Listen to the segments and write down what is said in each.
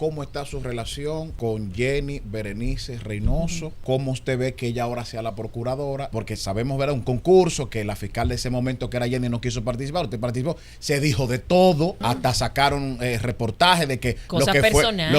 cómo está su relación con Jenny Berenice Reynoso, cómo usted ve que ella ahora sea la procuradora, porque sabemos, ¿verdad?, un concurso que la fiscal de ese momento, que era Jenny, no quiso participar. Usted participó, se dijo de todo, hasta sacaron reportajes de que los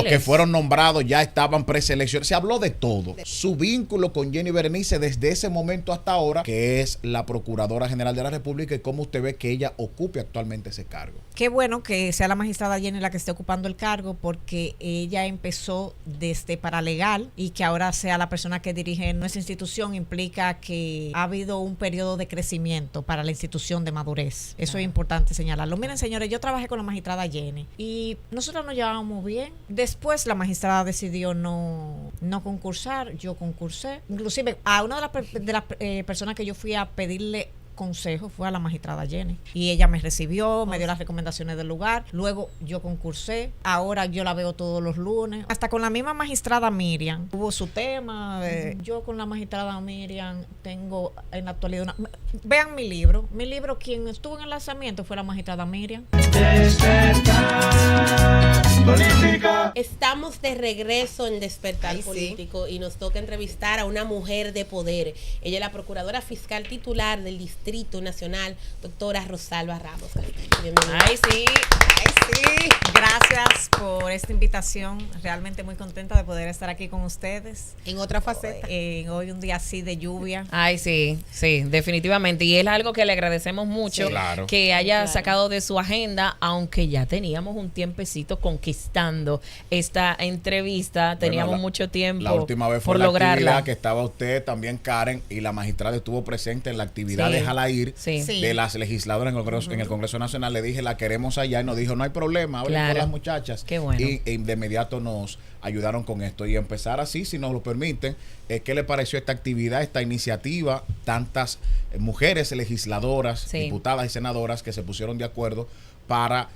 que fueron nombrados ya estaban preseleccionados. Se habló de todo. Su vínculo con Jenny Berenice desde ese momento hasta ahora, que es la Procuradora General de la República, y cómo usted ve que ella ocupe actualmente ese cargo. Qué bueno que sea la magistrada Jenny la que esté ocupando el cargo, porque ella empezó desde paralegal, y que ahora sea la persona que dirige nuestra institución implica que ha habido un periodo de crecimiento para la institución de madurez. Eso es importante señalarlo. Miren, señores, yo trabajé con la magistrada Jenny y nosotros nos llevábamos bien. Después la magistrada decidió no concursar, yo concursé. Inclusive a una de las personas que yo fui a pedirle consejo fue a la magistrada Jenny, y ella me recibió, me dio las recomendaciones del lugar. Luego yo concursé, ahora yo la veo todos los lunes. Hasta con la misma magistrada Miriam hubo su tema. Yo con la magistrada Miriam tengo en la actualidad vean mi libro, quien estuvo en el lanzamiento fue la magistrada Miriam. Estamos de regreso en Despertar Político, y nos toca entrevistar a una mujer de poder. Ella es la procuradora fiscal titular del Distrito Nacional, doctora Rosalba Ramos. Bienvenida. Ay, sí. Gracias por esta invitación. Realmente muy contenta de poder estar aquí con ustedes. En otra faceta. Hoy un día así de lluvia. Ay, sí, definitivamente. Y es algo que le agradecemos mucho, claro, que haya sacado de su agenda, aunque ya teníamos un tiempecito conquistando esta entrevista. Teníamos mucho tiempo. La última vez fue por la lograrla. Actividad que estaba usted, también Karen, y la magistrada estuvo presente en la actividad de Jalair, de las legisladoras en el Congreso Nacional. Le dije, la queremos allá, y nos dijo, no hay problema, hablen con las muchachas. Qué bueno. Y de inmediato nos ayudaron con esto. Y empezar así, si nos lo permiten, ¿qué le pareció esta actividad, esta iniciativa? Tantas mujeres legisladoras, diputadas y senadoras que se pusieron de acuerdo para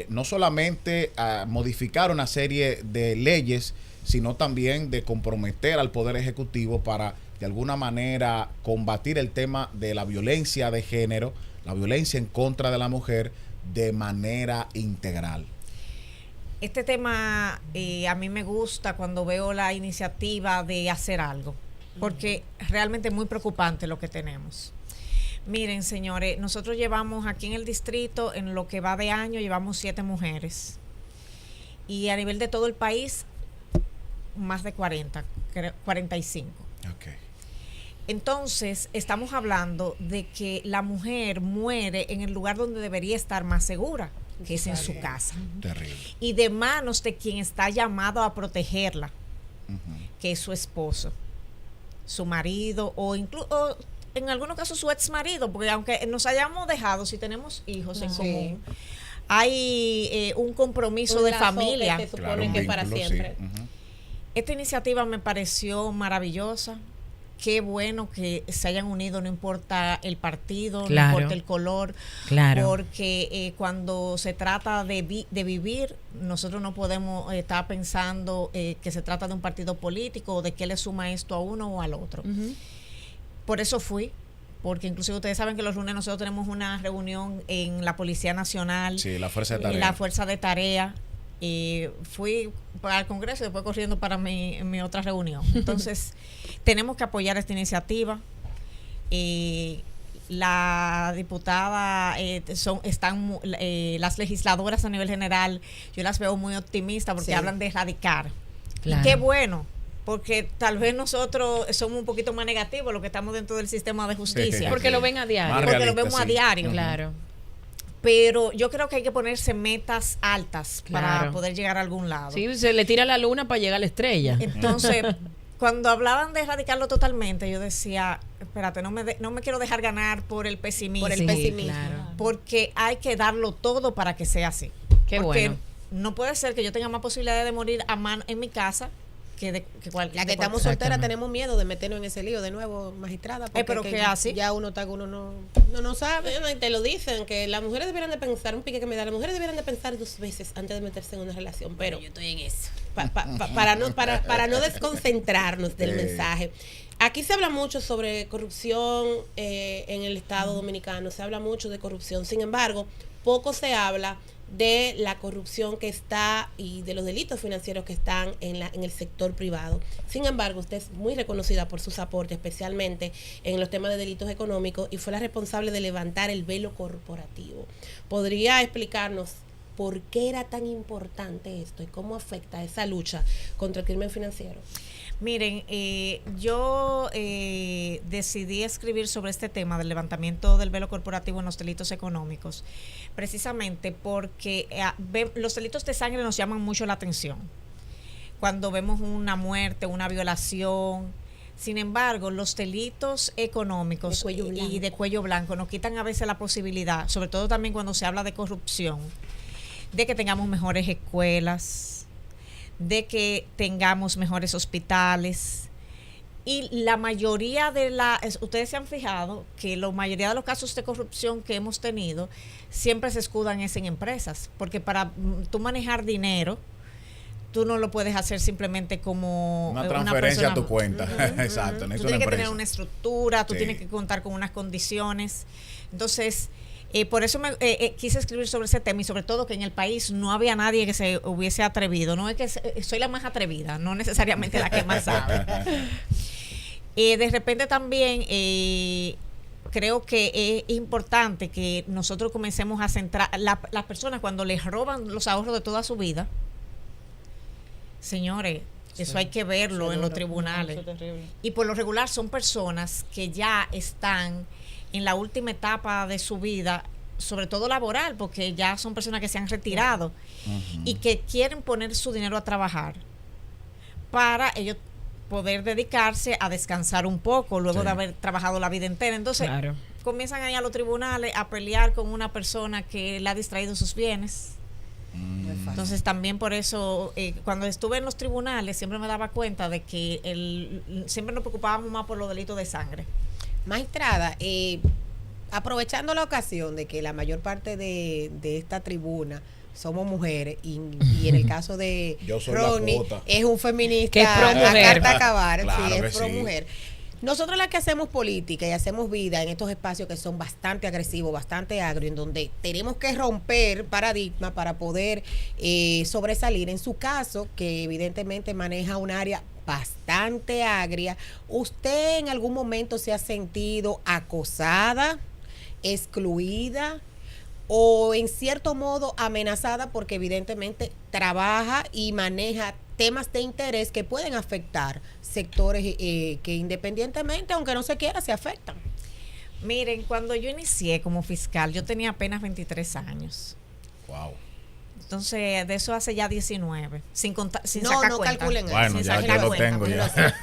no solamente modificar una serie de leyes, sino también de comprometer al Poder Ejecutivo para, de alguna manera, combatir el tema de la violencia de género, la violencia en contra de la mujer, de manera integral. Este tema a mí me gusta cuando veo la iniciativa de hacer algo, porque realmente es muy preocupante lo que tenemos. Miren, señores, nosotros llevamos aquí en el distrito, en lo que va de año, llevamos 7 mujeres. Y a nivel de todo el país, más de 40, 45. Okay. Entonces, estamos hablando de que la mujer muere en el lugar donde debería estar más segura, que es en su casa. Terrible. Y de manos de quien está llamado a protegerla, que es su esposo, su marido, o incluso en algunos casos su ex marido, porque aunque nos hayamos dejado, si tenemos hijos en común, hay un compromiso de familia. Que se supone que es para siempre. Esta iniciativa me pareció maravillosa. Qué bueno que se hayan unido, no importa el partido, no importa el color, porque cuando se trata de vivir, nosotros no podemos estar pensando que se trata de un partido político o de qué le suma esto a uno o al otro. Por eso fui, porque inclusive ustedes saben que los lunes nosotros tenemos una reunión en la Policía Nacional, la Fuerza de Tarea. La Fuerza de Tarea. Y fui para el Congreso y después corriendo para mi otra reunión. Entonces, tenemos que apoyar esta iniciativa. La diputada, las legisladoras a nivel general, yo las veo muy optimistas porque hablan de erradicar. Y qué bueno, porque tal vez nosotros somos un poquito más negativos los que estamos dentro del sistema de justicia. Porque lo ven a diario. Porque lo vemos a diario. Claro. Pero yo creo que hay que ponerse metas altas para poder llegar a algún lado. Sí, se le tira la luna para llegar a la estrella. Entonces, cuando hablaban de erradicarlo totalmente, yo decía, espérate, no me quiero dejar ganar por el pesimismo. Porque hay que darlo todo para que sea así. Qué porque bueno. No puede ser que yo tenga más posibilidades de morir a mano en mi casa la que estamos solteras tenemos miedo de meternos en ese lío de nuevo, magistrada, porque pero que así ya uno no sabe, te lo dicen, que las mujeres debieran de pensar, un pique que me da, las mujeres debieran de pensar 2 veces antes de meterse en una relación, pero yo estoy en eso, para no desconcentrarnos del mensaje. Aquí se habla mucho sobre corrupción en el Estado Dominicano, se habla mucho de corrupción, sin embargo, poco se habla de la corrupción que está y de los delitos financieros que están en el sector privado. Sin embargo, usted es muy reconocida por sus aportes, especialmente en los temas de delitos económicos, y fue la responsable de levantar el velo corporativo. ¿Podría explicarnos por qué era tan importante esto y cómo afecta esa lucha contra el crimen financiero? Miren, yo decidí escribir sobre este tema del levantamiento del velo corporativo en los delitos económicos, precisamente porque los delitos de sangre nos llaman mucho la atención. Cuando vemos una muerte, una violación. Sin embargo, los delitos económicos y de cuello blanco nos quitan a veces la posibilidad, sobre todo también cuando se habla de corrupción, de que tengamos mejores escuelas, de que tengamos mejores hospitales. Y la mayoría ustedes se han fijado que la mayoría de los casos de corrupción que hemos tenido siempre se escudan en empresas, porque para tú manejar dinero, tú no lo puedes hacer simplemente como una transferencia persona, a tu cuenta. Exacto. Tú tienes que tener una estructura, tú tienes que contar con unas condiciones. Entonces, por eso quise escribir sobre ese tema, y sobre todo que en el país no había nadie que se hubiese atrevido. No es que soy la más atrevida, no necesariamente la que más sabe. De repente también creo que es importante que nosotros comencemos a centrar las personas cuando les roban los ahorros de toda su vida. Señores, eso hay que verlo en los tribunales. Y por lo regular son personas que ya están en la última etapa de su vida, sobre todo laboral, porque ya son personas que se han retirado y que quieren poner su dinero a trabajar para ellos poder dedicarse a descansar un poco luego de haber trabajado la vida entera. Entonces, comienzan ahí a los tribunales a pelear con una persona que le ha distraído sus bienes. Entonces también por eso cuando estuve en los tribunales siempre me daba cuenta de que siempre nos preocupábamos más por los delitos de sangre. Magistrada, aprovechando la ocasión de que la mayor parte de esta tribuna somos mujeres y en el caso de Ronnie es un feminista que es pro mujer. A carta acabar, claro, sí, es pro mujer. Nosotros las que hacemos política y hacemos vida en estos espacios que son bastante agresivos, bastante agrios, en donde tenemos que romper paradigmas para poder sobresalir. En su caso, que evidentemente maneja un área bastante agria, ¿usted en algún momento se ha sentido acosada, excluida o en cierto modo amenazada porque evidentemente trabaja y maneja temas de interés que pueden afectar sectores que independientemente, aunque no se quiera, se afectan? Miren, cuando yo inicié como fiscal, yo tenía apenas 23 años. Wow. Entonces, de eso hace ya 19, sin sacar no cuenta. Calculen bueno, eso. ya lo tengo ya.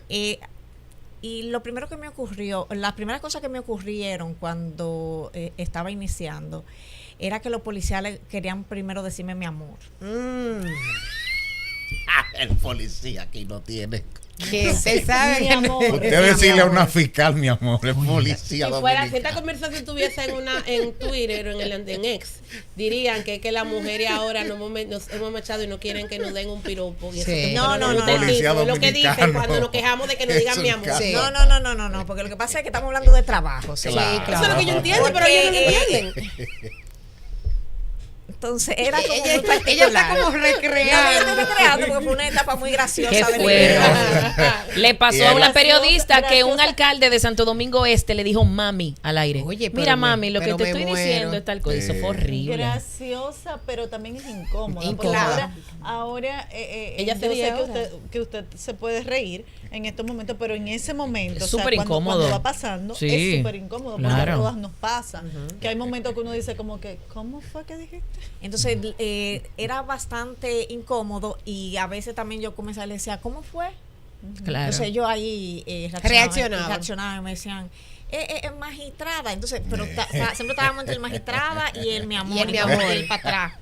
Y lo primero que me ocurrió, las primeras cosas que me ocurrieron cuando estaba iniciando, era que los policías querían primero decirme mi amor. El policía aquí no tiene. Que usted sabe, mi amor. Usted decirle a una fiscal, mi amor, el policía si dominicano. si esta conversación estuviese en Twitter o en X, dirían que las mujeres ahora nos hemos echado y no quieren que nos den un piropo. Y eso No. Lo que dicen cuando nos quejamos de que nos digan mi amor. Sí. No, porque lo que pasa es que estamos hablando de trabajo. ¿sí? Claro. Eso es lo que yo entiendo, pero ellos no lo entienden. Entonces era como muy particular. Ella está como recreando. Porque fue una etapa muy graciosa. ¿Qué fue? Le pasó a una periodista que un alcalde de Santo Domingo Este le dijo mami al aire. Oye, mira mami, lo que te estoy muero. diciendo es tal cosa. Eso fue horrible. Graciosa, pero también es incómoda. Incómoda. Ahora Ella yo sería sé ahora. que usted se puede reír en estos momentos, pero en ese momento, Es súper incómodo. cuando va pasando, Sí, es súper incómodo, porque claro. a todas nos pasa. Que hay momentos que uno dice como que, ¿cómo fue que dijiste? Entonces era bastante incómodo y a veces también yo comenzaba y le decía, ¿cómo fue? Claro. Entonces yo ahí reaccionaba y me decían, magistrada. Entonces, pero siempre estábamos entre el magistrada y el mi amor. Y el mi amor. Y el para atrás.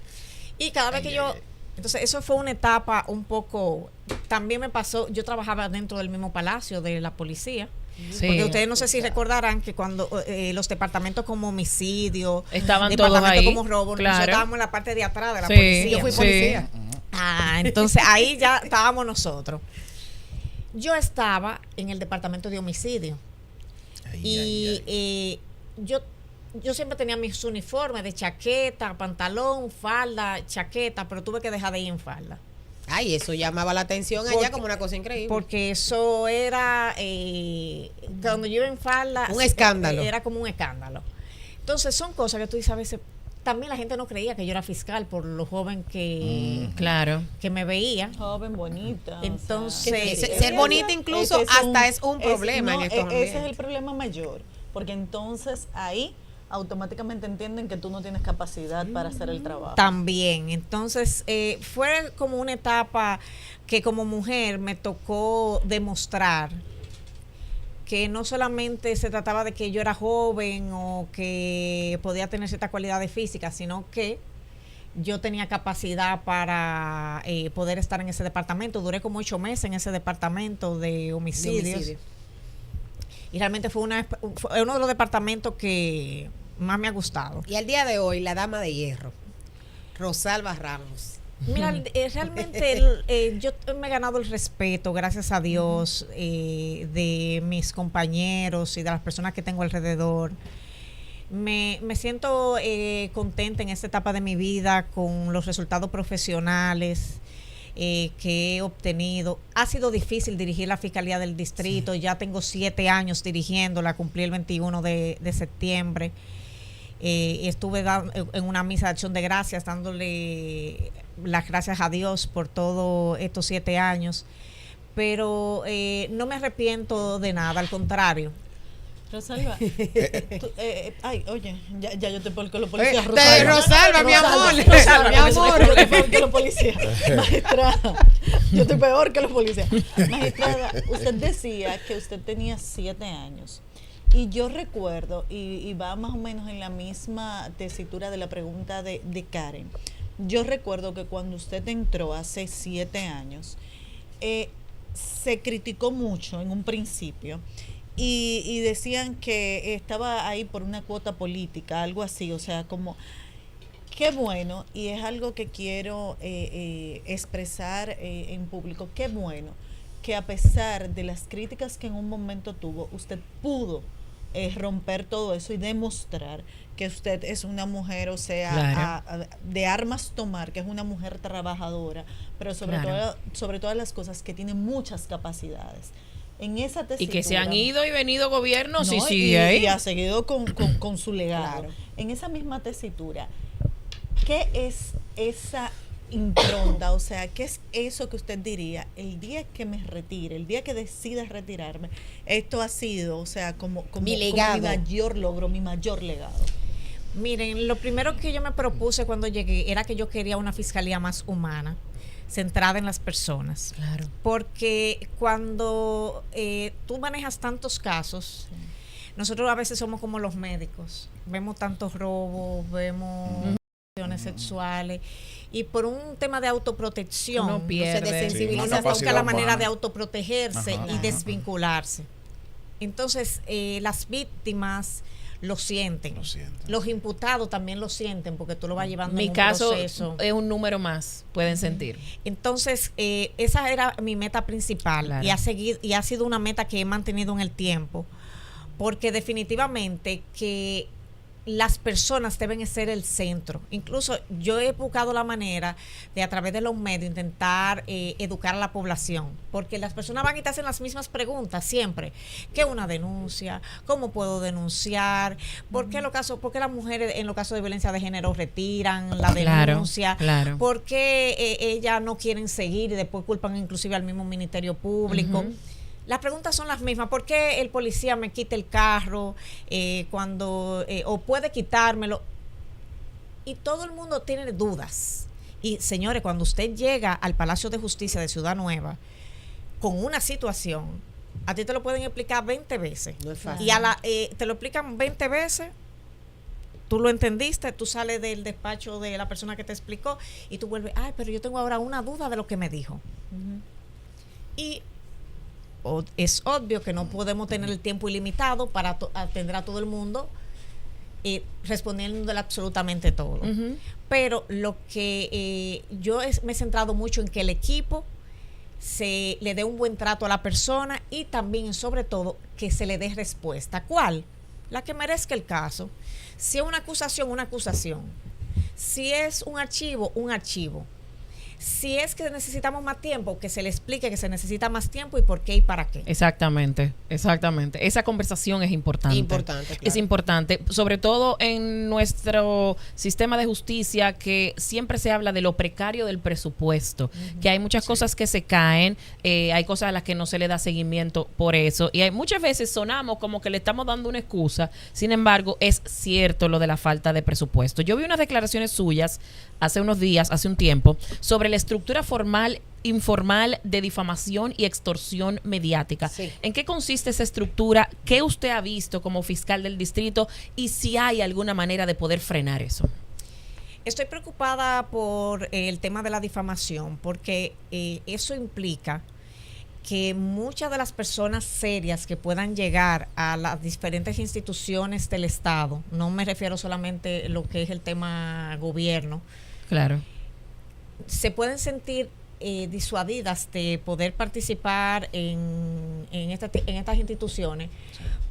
Y cada vez que yo... Entonces, eso fue una etapa un poco... También me pasó, yo trabajaba dentro del mismo palacio de la policía. Sí. Porque ustedes no sé si recordarán que cuando los departamentos como homicidio, Estaban todos departamentos ahí, como robo, claro. nosotros estábamos en la parte de atrás de la Sí, policía. Yo fui sí. policía. Entonces ahí ya estábamos nosotros. Yo estaba en el departamento de homicidio. Yo yo siempre tenía mis uniformes de chaqueta, pantalón, falda, chaqueta, pero tuve que dejar de ir en falda. Ay, eso llamaba la atención allá como una cosa increíble. Porque eso era, cuando yo iba en falda, un escándalo. Era como un escándalo. Entonces son cosas que tú dices a veces. También la gente no creía que yo era fiscal por lo joven que, claro, que me veía. Joven, bonita. Entonces, ser bonita incluso es un problema en estos ambientes. Ese es el problema mayor, porque entonces ahí automáticamente entienden que tú no tienes capacidad para hacer el trabajo. También, entonces fue como una etapa que como mujer me tocó demostrar que no solamente se trataba de que yo era joven o que podía tener ciertas cualidades físicas, sino que yo tenía capacidad para poder estar en ese departamento. Duré como 8 meses en ese departamento de homicidios. Y realmente fue uno de los departamentos que más me ha gustado. Y al día de hoy, la dama de hierro, Rosalba Ramos. Mira, realmente yo me he ganado el respeto, gracias a Dios, de mis compañeros y de las personas que tengo alrededor. Me siento contenta en esta etapa de mi vida con los resultados profesionales que he obtenido. Ha sido difícil dirigir la Fiscalía del Distrito, ya tengo 7 años dirigiéndola, cumplí el 21 de septiembre. Estuve en una misa de acción de gracias dándole las gracias a Dios por todos estos 7 años, pero no me arrepiento de nada, al contrario. Rosalba, ay, oye, ya yo te porque los policías. Rosalba, mi amor. Rosalba, mi amor. Yo estoy peor que los policías. Magistrada, yo estoy peor que los policías. Magistrada, usted decía que usted tenía 7 años. Y yo recuerdo, y va más o menos en la misma tesitura de la pregunta de Karen, yo recuerdo que cuando usted entró hace 7 años, se criticó mucho en un principio y decían que estaba ahí por una cuota política, algo así, o sea, como, qué bueno, y es algo que quiero expresar en público, qué bueno que a pesar de las críticas que en un momento tuvo, usted pudo romper todo eso y demostrar que usted es una mujer, o sea, claro, de armas tomar, que es una mujer trabajadora, pero sobre todas las cosas que tiene muchas capacidades. En esa tesitura, y que se han ido y venido gobiernos, ¿no? y ahí. Y ha seguido con su legado. Claro. En esa misma tesitura, ¿qué es esa impronta? O sea, ¿qué es eso que usted diría? El día que me retire, el día que decida retirarme, esto ha sido, o sea, como mi legado, como mi mayor logro, mi mayor legado. Miren, lo primero que yo me propuse cuando llegué era que yo quería una fiscalía más humana, centrada en las personas. Claro. Porque cuando tú manejas tantos casos, nosotros a veces somos como los médicos. Vemos tantos robos, vemos agresiones sexuales, y por un tema de autoprotección uno pierde, se desensibiliza, busca la manera de autoprotegerse y desvincularse. Entonces, las víctimas lo sienten. Los imputados también lo sienten porque tú lo vas llevando en un proceso. Mi caso es un número más, pueden sentir. Entonces, esa era mi meta principal, claro, y ha sido una meta que he mantenido en el tiempo, porque definitivamente que las personas deben ser el centro. Incluso yo he buscado la manera de, a través de los medios, intentar educar a la población, porque las personas van y te hacen las mismas preguntas siempre. ¿Qué es una denuncia? ¿Cómo puedo denunciar? ¿Por qué las mujeres en los casos de violencia de género retiran la denuncia? Claro. ¿Por qué ellas no quieren seguir y después culpan inclusive al mismo Ministerio Público? Las preguntas son las mismas. ¿Por qué el policía me quita el carro o puede quitármelo? Y todo el mundo tiene dudas. Y señores, cuando usted llega al Palacio de Justicia de Ciudad Nueva con una situación, a ti te lo pueden explicar 20 veces. No es fácil. Y te lo explican 20 veces, tú lo entendiste, tú sales del despacho de la persona que te explicó y tú vuelves, ay, pero yo tengo ahora una duda de lo que me dijo. Y es obvio que no podemos tener el tiempo ilimitado para atender a todo el mundo respondiéndole absolutamente todo. Pero lo que yo me he centrado mucho en que el equipo le dé un buen trato a la persona y también, sobre todo, que se le dé respuesta. ¿Cuál? la que merezca el caso. Si es una acusación, una acusación. Si es un archivo, un archivo. Si es que necesitamos más tiempo, que se le explique que se necesita más tiempo y por qué y para qué. Exactamente. Esa conversación es importante. Claro. Es importante, sobre todo en nuestro sistema de justicia, que siempre se habla de lo precario del presupuesto, que hay muchas cosas que se caen, hay cosas a las que no se le da seguimiento por eso, y hay muchas veces sonamos como que le estamos dando una excusa. Sin embargo, es cierto lo de la falta de presupuesto. Yo vi unas declaraciones suyas hace unos días, hace un tiempo, sobre la estructura formal, informal de difamación y extorsión mediática. Sí. ¿En qué consiste esa estructura? ¿Qué usted ha visto como fiscal del distrito? Y si hay alguna manera de poder frenar eso. Estoy preocupada por el tema de la difamación, porque eso implica que muchas de las personas serias que puedan llegar a las diferentes instituciones del Estado, no me refiero solamente a lo que es el tema gobierno, Claro. se pueden sentir disuadidas de poder participar en estas instituciones,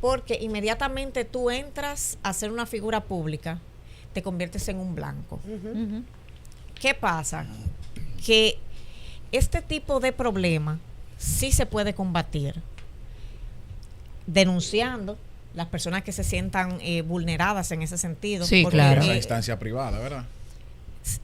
porque inmediatamente tú entras a ser una figura pública, te conviertes en un blanco. ¿Qué pasa? Que este tipo de problema sí se puede combatir denunciando las personas que se sientan vulneradas en ese sentido. Sí, porque, claro. Esa instancia privada, ¿verdad?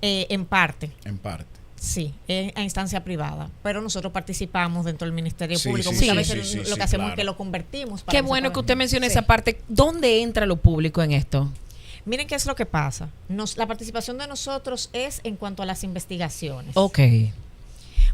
En parte. En parte. Sí, a instancia privada, pero nosotros participamos dentro del Ministerio Sí, Público. sí, Muchas sí, veces sí, lo sí, que hacemos claro. es que lo convertimos. Qué bueno que usted mencione Sí. esa parte. ¿Dónde entra lo público en esto? Miren qué es lo que pasa. La participación de nosotros es en cuanto a las investigaciones. Ok.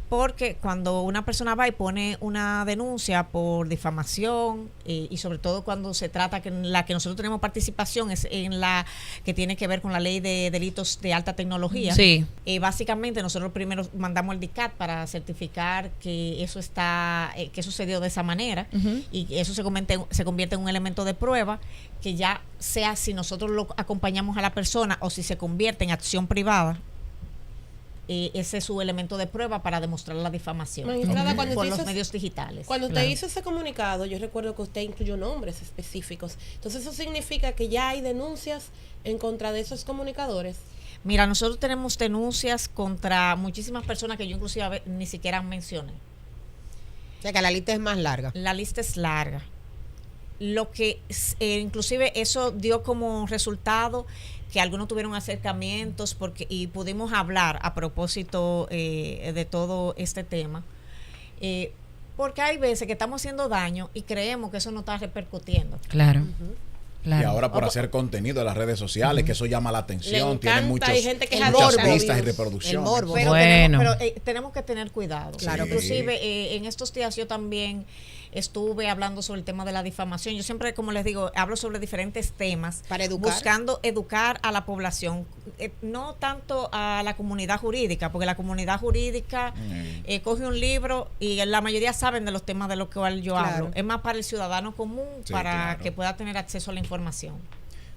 Porque cuando una persona va y pone una denuncia por difamación, y sobre todo cuando se trata, que en la que nosotros tenemos participación es en la que tiene que ver con la ley de delitos de alta tecnología. Sí. Básicamente nosotros primero mandamos el DICAT para certificar que eso está, que sucedió de esa manera, y que eso se convierte en un elemento de prueba, que ya sea si nosotros lo acompañamos a la persona o si se convierte en acción privada. Ese es su elemento de prueba para demostrar la difamación. Magistrada, cuando por usted los hizo- medios digitales. Cuando Claro. usted hizo ese comunicado, yo recuerdo que usted incluyó nombres específicos. Entonces, eso significa que ya hay denuncias en contra de esos comunicadores. Mira, nosotros tenemos denuncias contra muchísimas personas que yo inclusive ni siquiera mencioné. O sea que la lista es más larga. La lista es larga. Lo que inclusive eso dio como resultado que algunos tuvieron acercamientos y pudimos hablar a propósito de todo este tema. Porque hay veces que estamos haciendo daño y creemos que eso no está repercutiendo. Claro. Claro. Y ahora por hacer contenido en las redes sociales, que eso llama la Le atención, encanta, tiene hay gente que es muchas adicta. vistas y El reproducciones. morbo. Pero, Bueno. tenemos que tener cuidado. Claro que Inclusive, en estos días yo también estuve hablando sobre el tema de la difamación. Yo siempre, como les digo, hablo sobre diferentes temas. Para educar. Buscando educar a la población. No tanto a la comunidad jurídica, porque la comunidad jurídica coge un libro y la mayoría saben de los temas de los que yo Claro. hablo. Es más para el ciudadano común, Sí, para claro. que pueda tener acceso a la información.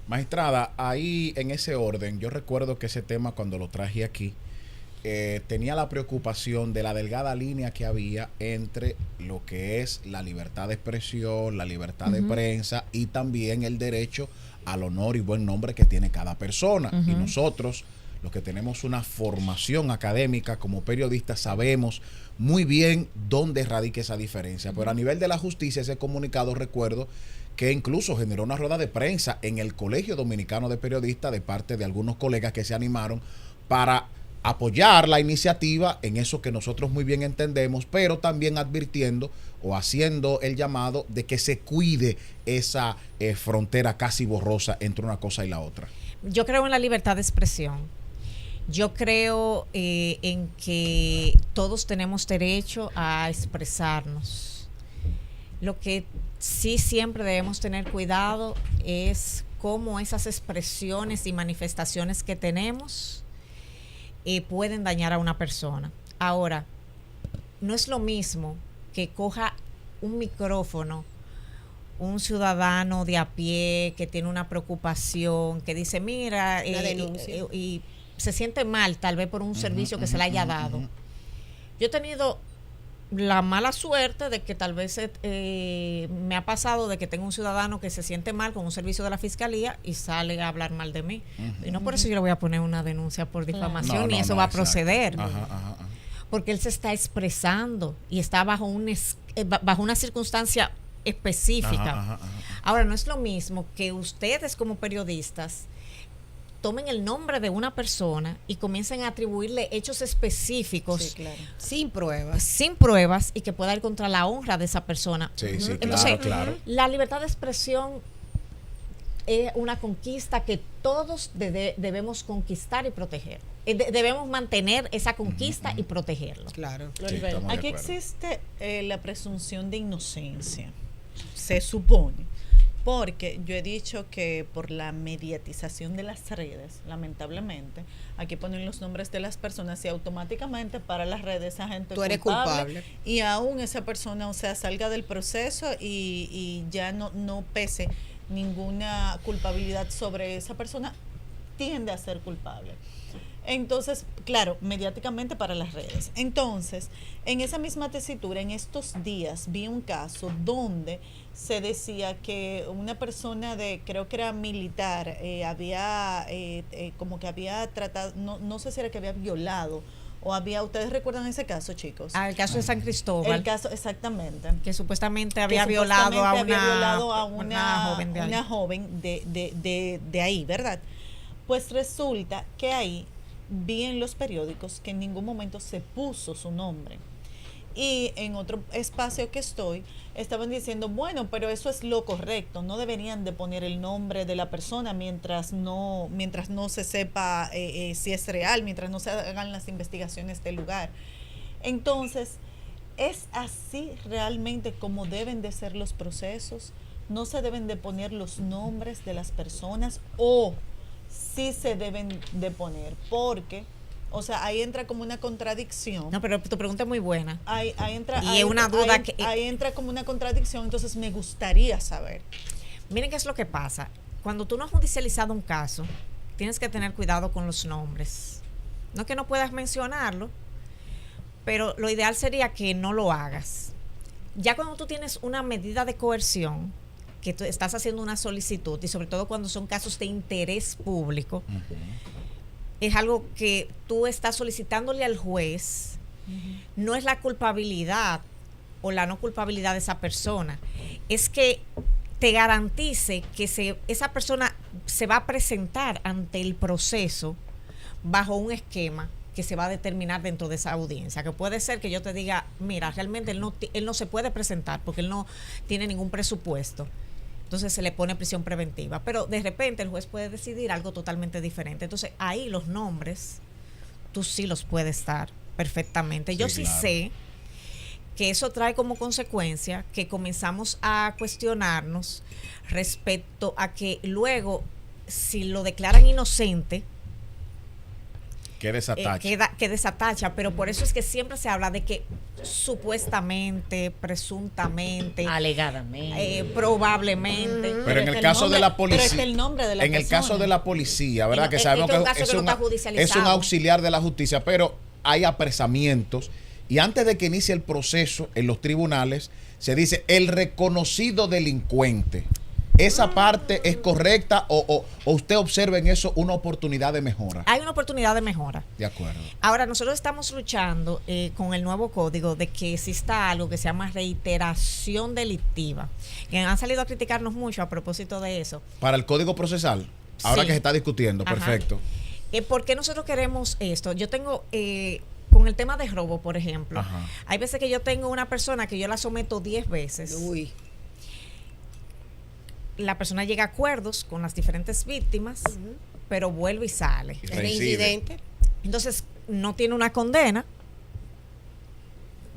Magistrada, ahí en ese orden, yo recuerdo que ese tema cuando lo traje aquí, tenía la preocupación de la delgada línea que había entre lo que es la libertad de expresión, la libertad de prensa y también el derecho al honor y buen nombre que tiene cada persona. Y nosotros, los que tenemos una formación académica como periodistas, sabemos muy bien dónde radica esa diferencia. Pero a nivel de la justicia, ese comunicado, recuerdo que incluso generó una rueda de prensa en el Colegio Dominicano de Periodistas de parte de algunos colegas que se animaron para apoyar la iniciativa en eso que nosotros muy bien entendemos, pero también advirtiendo o haciendo el llamado de que se cuide esa frontera casi borrosa entre una cosa y la otra. Yo creo en la libertad de expresión. Yo creo en que todos tenemos derecho a expresarnos. Lo que sí siempre debemos tener cuidado es cómo esas expresiones y manifestaciones que tenemos pueden dañar a una persona. Ahora, no es lo mismo que coja un micrófono un ciudadano de a pie que tiene una preocupación, que dice, mira, Una denuncia. y se siente mal tal vez por un servicio que se le haya dado. Yo he tenido la mala suerte de que tal vez me ha pasado de que tengo un ciudadano que se siente mal con un servicio de la fiscalía y sale a hablar mal de mí. Y no por eso yo le voy a poner una denuncia por difamación, ni eso va a proceder. Porque él se está expresando y está bajo una circunstancia específica. Ahora, no es lo mismo que ustedes como periodistas tomen el nombre de una persona y comiencen a atribuirle hechos específicos sin pruebas y que pueda ir contra la honra de esa persona. Entonces, la libertad de expresión es una conquista que todos debemos conquistar y proteger. Debemos mantener esa conquista y protegerlo. Claro. Aquí existe la presunción de inocencia, se supone. Porque yo he dicho que por la mediatización de las redes, lamentablemente, aquí ponen los nombres de las personas y automáticamente para las redes esa gente tú eres culpable. Y aún esa persona, o sea, salga del proceso y ya no pese ninguna culpabilidad sobre esa persona, tiende a ser culpable. Entonces, claro, mediáticamente para las redes. Entonces, en esa misma tesitura, en estos días vi un caso donde se decía que una persona creo que era militar, había como que había tratado, no sé si era que había violado o ¿ustedes recuerdan ese caso, chicos? El caso de San Cristóbal. El caso, exactamente. Que supuestamente había violado a una joven de ahí, ¿verdad? Pues resulta que ahí vi en los periódicos que en ningún momento se puso su nombre. Y en otro espacio que estaban diciendo, bueno, pero eso es lo correcto, no deberían de poner el nombre de la persona mientras no se sepa si es real, mientras no se hagan las investigaciones del lugar. Entonces, ¿es así realmente como deben de ser los procesos? ¿No se deben de poner los nombres de las personas o sí se deben de poner? Porque, o sea, ahí entra como una contradicción. No, pero tu pregunta es muy buena. Ahí entra como una contradicción, entonces me gustaría saber. Miren qué es lo que pasa. Cuando tú no has judicializado un caso, tienes que tener cuidado con los nombres. No que no puedas mencionarlo, pero lo ideal sería que no lo hagas. Ya cuando tú tienes una medida de coerción, que tú estás haciendo una solicitud, y sobre todo cuando son casos de interés público, es algo que tú estás solicitándole al juez, no es la culpabilidad o la no culpabilidad de esa persona, es que te garantice que esa persona se va a presentar ante el proceso bajo un esquema que se va a determinar dentro de esa audiencia, que puede ser que yo te diga, mira, realmente él no se puede presentar porque él no tiene ningún presupuesto. Entonces se le pone prisión preventiva. Pero de repente el juez puede decidir algo totalmente diferente. Entonces ahí los nombres, tú sí los puedes dar perfectamente. Yo sí sé que eso trae como consecuencia que comenzamos a cuestionarnos respecto a que luego, si lo declaran inocente, que desatacha, pero por eso es que siempre se habla de que supuestamente, presuntamente, alegadamente, probablemente. Pero en el caso de la policía, pero es el nombre de la persona. El caso de la policía, ¿verdad? Que sabemos que es un auxiliar de la justicia, pero hay apresamientos y antes de que inicie el proceso en los tribunales se dice el reconocido delincuente. ¿Esa parte es correcta o usted observa en eso una oportunidad de mejora? Hay una oportunidad de mejora. De acuerdo. Ahora, nosotros estamos luchando con el nuevo código de que exista algo que se llama reiteración delictiva. Que han salido a criticarnos mucho a propósito de eso. Para el código procesal, ahora que se está discutiendo, perfecto. ¿Por qué nosotros queremos esto? Yo tengo... con el tema de robo, por ejemplo, hay veces que yo tengo una persona que yo la someto 10 veces. La persona llega a acuerdos con las diferentes víctimas, pero vuelve y sale. Es reincidente. Entonces, no tiene una condena,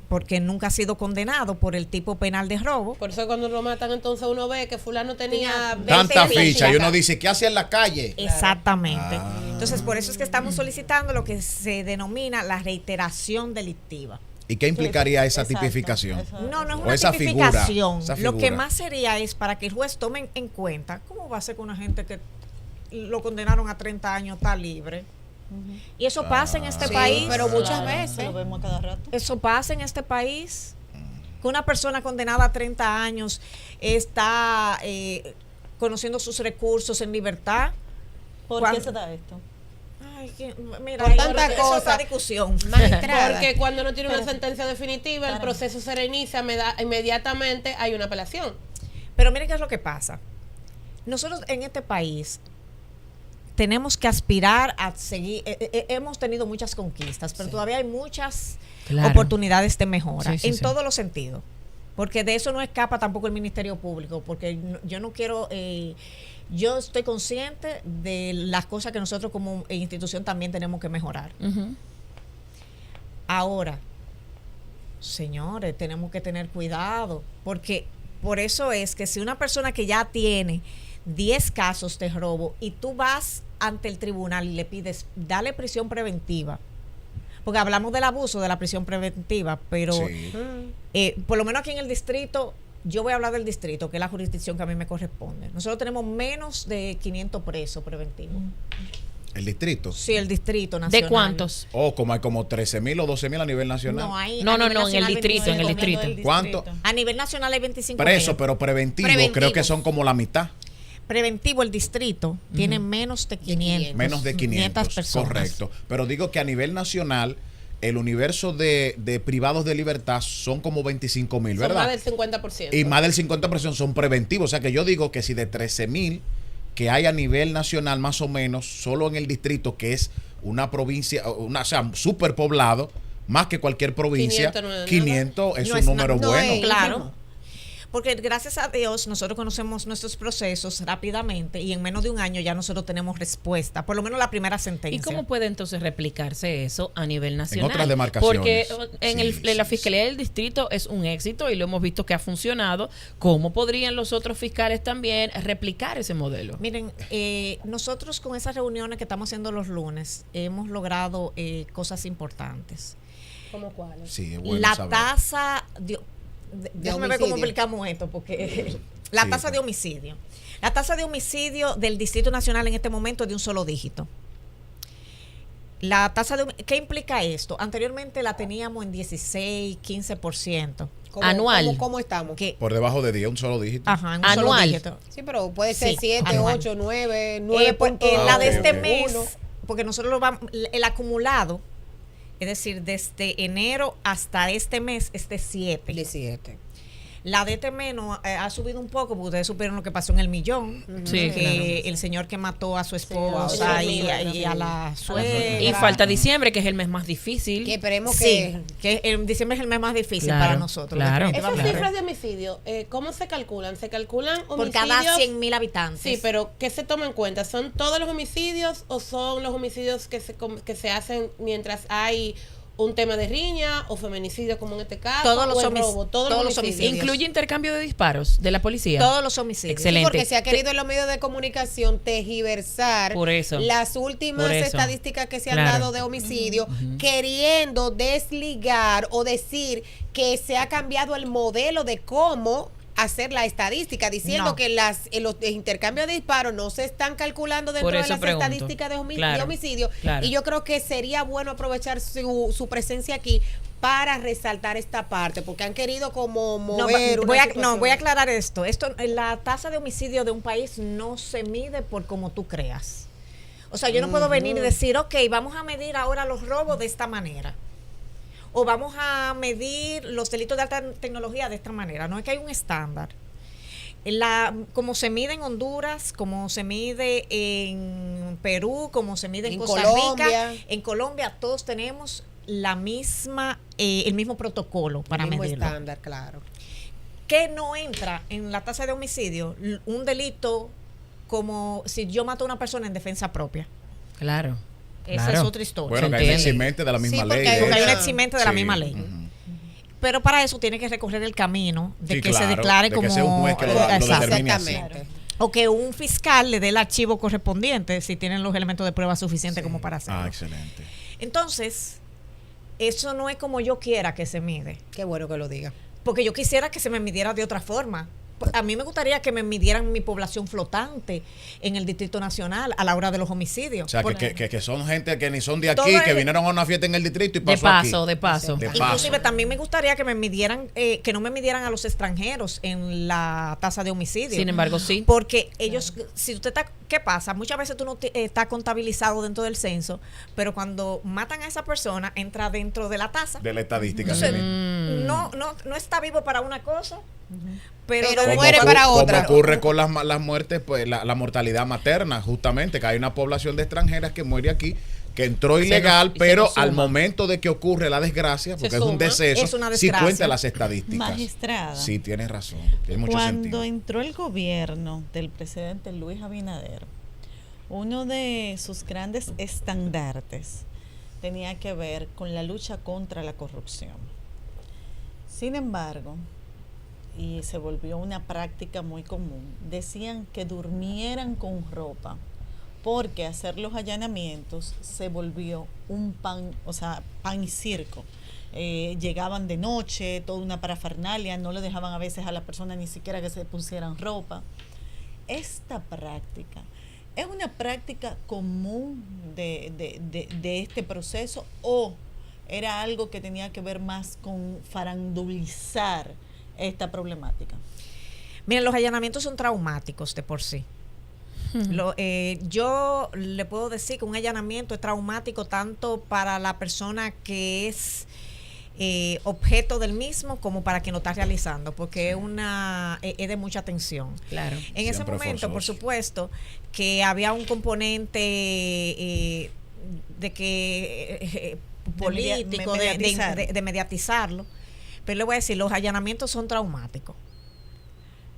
porque nunca ha sido condenado por el tipo penal de robo. Por eso cuando lo matan, entonces uno ve que fulano tenía tanta ficha y uno dice, ¿qué hacía en la calle? Exactamente. Entonces, por eso es que estamos solicitando lo que se denomina la reiteración delictiva. ¿Y qué implicaría esa tipificación? No es una tipificación. Esa figura. Lo que más sería es para que el juez tome en cuenta cómo va a ser que una gente que lo condenaron a 30 años está libre. Y eso pasa en este país. Pero muchas Claro, veces. Lo vemos a cada rato. Eso pasa en este país. Que una persona condenada a 30 años está conociendo sus recursos en libertad. ¿Por qué se da esto? Ay, mira, Por tanta eso es cosa. otra discusión. Magistrada. Porque cuando no tiene una sentencia definitiva, el proceso se reinicia, inmediatamente hay una apelación. Pero miren qué es lo que pasa. Nosotros en este país tenemos que aspirar a seguir. Hemos tenido muchas conquistas, pero todavía hay muchas oportunidades de mejora en todos los sentidos. Porque de eso no escapa tampoco el Ministerio Público, porque yo no quiero. Yo estoy consciente de las cosas que nosotros como institución también tenemos que mejorar. Ahora, señores, tenemos que tener cuidado, porque por eso es que si una persona que ya tiene 10 casos de robo y tú vas ante el tribunal y le pides, dale prisión preventiva, porque hablamos del abuso de la prisión preventiva, pero por lo menos aquí en el distrito, yo voy a hablar del distrito, que es la jurisdicción que a mí me corresponde. Nosotros tenemos menos de 500 presos preventivos. ¿El distrito? Sí, el distrito nacional. ¿De cuántos? Como hay como 13,000 o 12,000 a nivel nacional. No, en el distrito, en el distrito. ¿Cuánto? A nivel nacional hay 25 Preso, pero preventivo, creo que son como la mitad. Preventivo, el distrito tiene menos de 500. Menos de 500 personas. Correcto. Pero digo que a nivel nacional, el universo de privados de libertad son como 25,000, ¿verdad? Son más del 50%. Y más del 50% son preventivos. O sea que yo digo que si de 13,000 que hay a nivel nacional más o menos, solo en el distrito, que es una provincia, o sea, súper poblado, más que cualquier provincia, 500 es un número bueno. Claro. Porque gracias a Dios nosotros conocemos nuestros procesos rápidamente y en menos de un año ya nosotros tenemos respuesta, por lo menos la primera sentencia. ¿Y cómo puede entonces replicarse eso a nivel nacional? En otras demarcaciones. Porque en la Fiscalía del Distrito es un éxito y lo hemos visto que ha funcionado. ¿Cómo podrían los otros fiscales también replicar ese modelo? Miren, nosotros con esas reuniones que estamos haciendo los lunes hemos logrado cosas importantes. ¿Cómo cuáles? Sí, es bueno la saber. tasa déjame ver cómo explicamos esto, porque la tasa de homicidio. La tasa de homicidio del Distrito Nacional en este momento es de un solo dígito. La tasa de ¿qué implica esto? Anteriormente la teníamos en 16, 15%. Anual. ¿Cómo estamos? Por debajo de 10, un solo dígito. Ajá, en un anual. solo dígito. Sí, pero puede ser Sí, 7, anual. 8, 9, 9. Porque la de este ok. mes, porque nosotros lo vamos, el acumulado, es decir, desde enero hasta este mes es de 7. De 7. La de este mes ha subido un poco, porque ustedes supieron lo que pasó en el Millón, Sí, que el señor que mató a su esposa y a la suegra. Y falta diciembre, que es el mes más difícil. Que esperemos Sí, que en diciembre es el mes más difícil Claro, para nosotros. claro. Esas definitivamente. cifras de homicidio, ¿cómo se calculan? ¿Se calculan homicidios? Por cada 100,000 habitantes. Sí, pero ¿qué se toma en cuenta? ¿Son todos los homicidios o son los homicidios que se hacen mientras hay un tema de riña o feminicidio como en este caso? Todos los o el homic- robo, todos los homicidios. homicidios. ¿Incluye intercambio de disparos de la policía? Todos los homicidios. Excelente. Porque se ha querido en los medios de comunicación tergiversar Por eso. las últimas Por eso. estadísticas que se han Claro. dado de homicidio, queriendo desligar o decir que se ha cambiado el modelo de cómo hacer la estadística, diciendo No. que los intercambios de disparos no se están calculando dentro Por de eso las pregunto. estadísticas de Claro, homicidio. claro. Y yo creo que sería bueno aprovechar su presencia aquí para resaltar esta parte, porque han querido como mover voy una a aclarar esto. La tasa de homicidio de un país no se mide por como tú creas. O sea, yo no puedo venir y decir, ok, vamos a medir ahora los robos de esta manera. O vamos a medir los delitos de alta tecnología de esta manera. No es que hay un estándar. Como se mide en Honduras, como se mide en Perú, como se mide en Costa Colombia. Rica, en Colombia todos tenemos el mismo protocolo para mismo medirlo. estándar, claro. ¿Qué no entra en la tasa de homicidio? Un delito como si yo mato a una persona en defensa propia. Claro. Esa claro. es otra historia. Bueno, Se que hay una entiende. eximente de la misma porque ley. hay Porque hay una una- eximente de la Sí, misma ley. ujú. Pero para eso tiene que recorrer el camino de Sí, que se claro, declare de que como sea un juez que lo exacto. determine así. Exactamente. O que un fiscal le dé el archivo correspondiente si tienen los elementos de prueba suficientes como para hacerlo. Ah, excelente. Entonces, eso no es como yo quiera que se mide. Qué bueno que lo diga. Porque yo quisiera que se me midiera de otra forma. a mí me gustaría que me midieran mi población flotante en el Distrito Nacional a la hora de los homicidios. O sea, que son gente que ni son de aquí, que vinieron a una fiesta en el distrito y pasó de paso. Inclusive también me gustaría que me midieran, que no me midieran a los extranjeros en la tasa de homicidio. Sin embargo, sí. Porque ellos, si usted está, ¿qué pasa? Muchas veces tú no está contabilizado dentro del censo, pero cuando matan a esa persona, entra dentro de la tasa. De la estadística. Entonces, no está vivo para una cosa, pero muere para otra. Como ocurre con las muertes, pues la mortalidad materna, justamente, que hay una población de extranjeras que muere aquí, que entró ilegal, pero al momento de que ocurre la desgracia, porque es un deceso, sí cuenta las estadísticas. Magistrada. Sí, tienes razón. Tiene mucho Cuando sentido. entró el gobierno del presidente Luis Abinader, uno de sus grandes estandartes tenía que ver con la lucha contra la corrupción. Sin embargo, y se volvió una práctica muy común, decían que durmieran con ropa, porque hacer los allanamientos se volvió un pan y circo. Llegaban de noche, toda una parafernalia, no le dejaban a veces a la persona ni siquiera que se pusieran ropa. Esta práctica es una práctica común de este proceso, o era algo que tenía que ver más con farandulizar esta problemática. Miren, los allanamientos son traumáticos de por sí. Yo le puedo decir que un allanamiento es traumático tanto para la persona que es objeto del mismo como para quien lo está realizando, porque es de mucha tensión. Claro. En ese momento, por supuesto, que había un componente de que político, de mediatizarlo, pero le voy a decir, los allanamientos son traumáticos.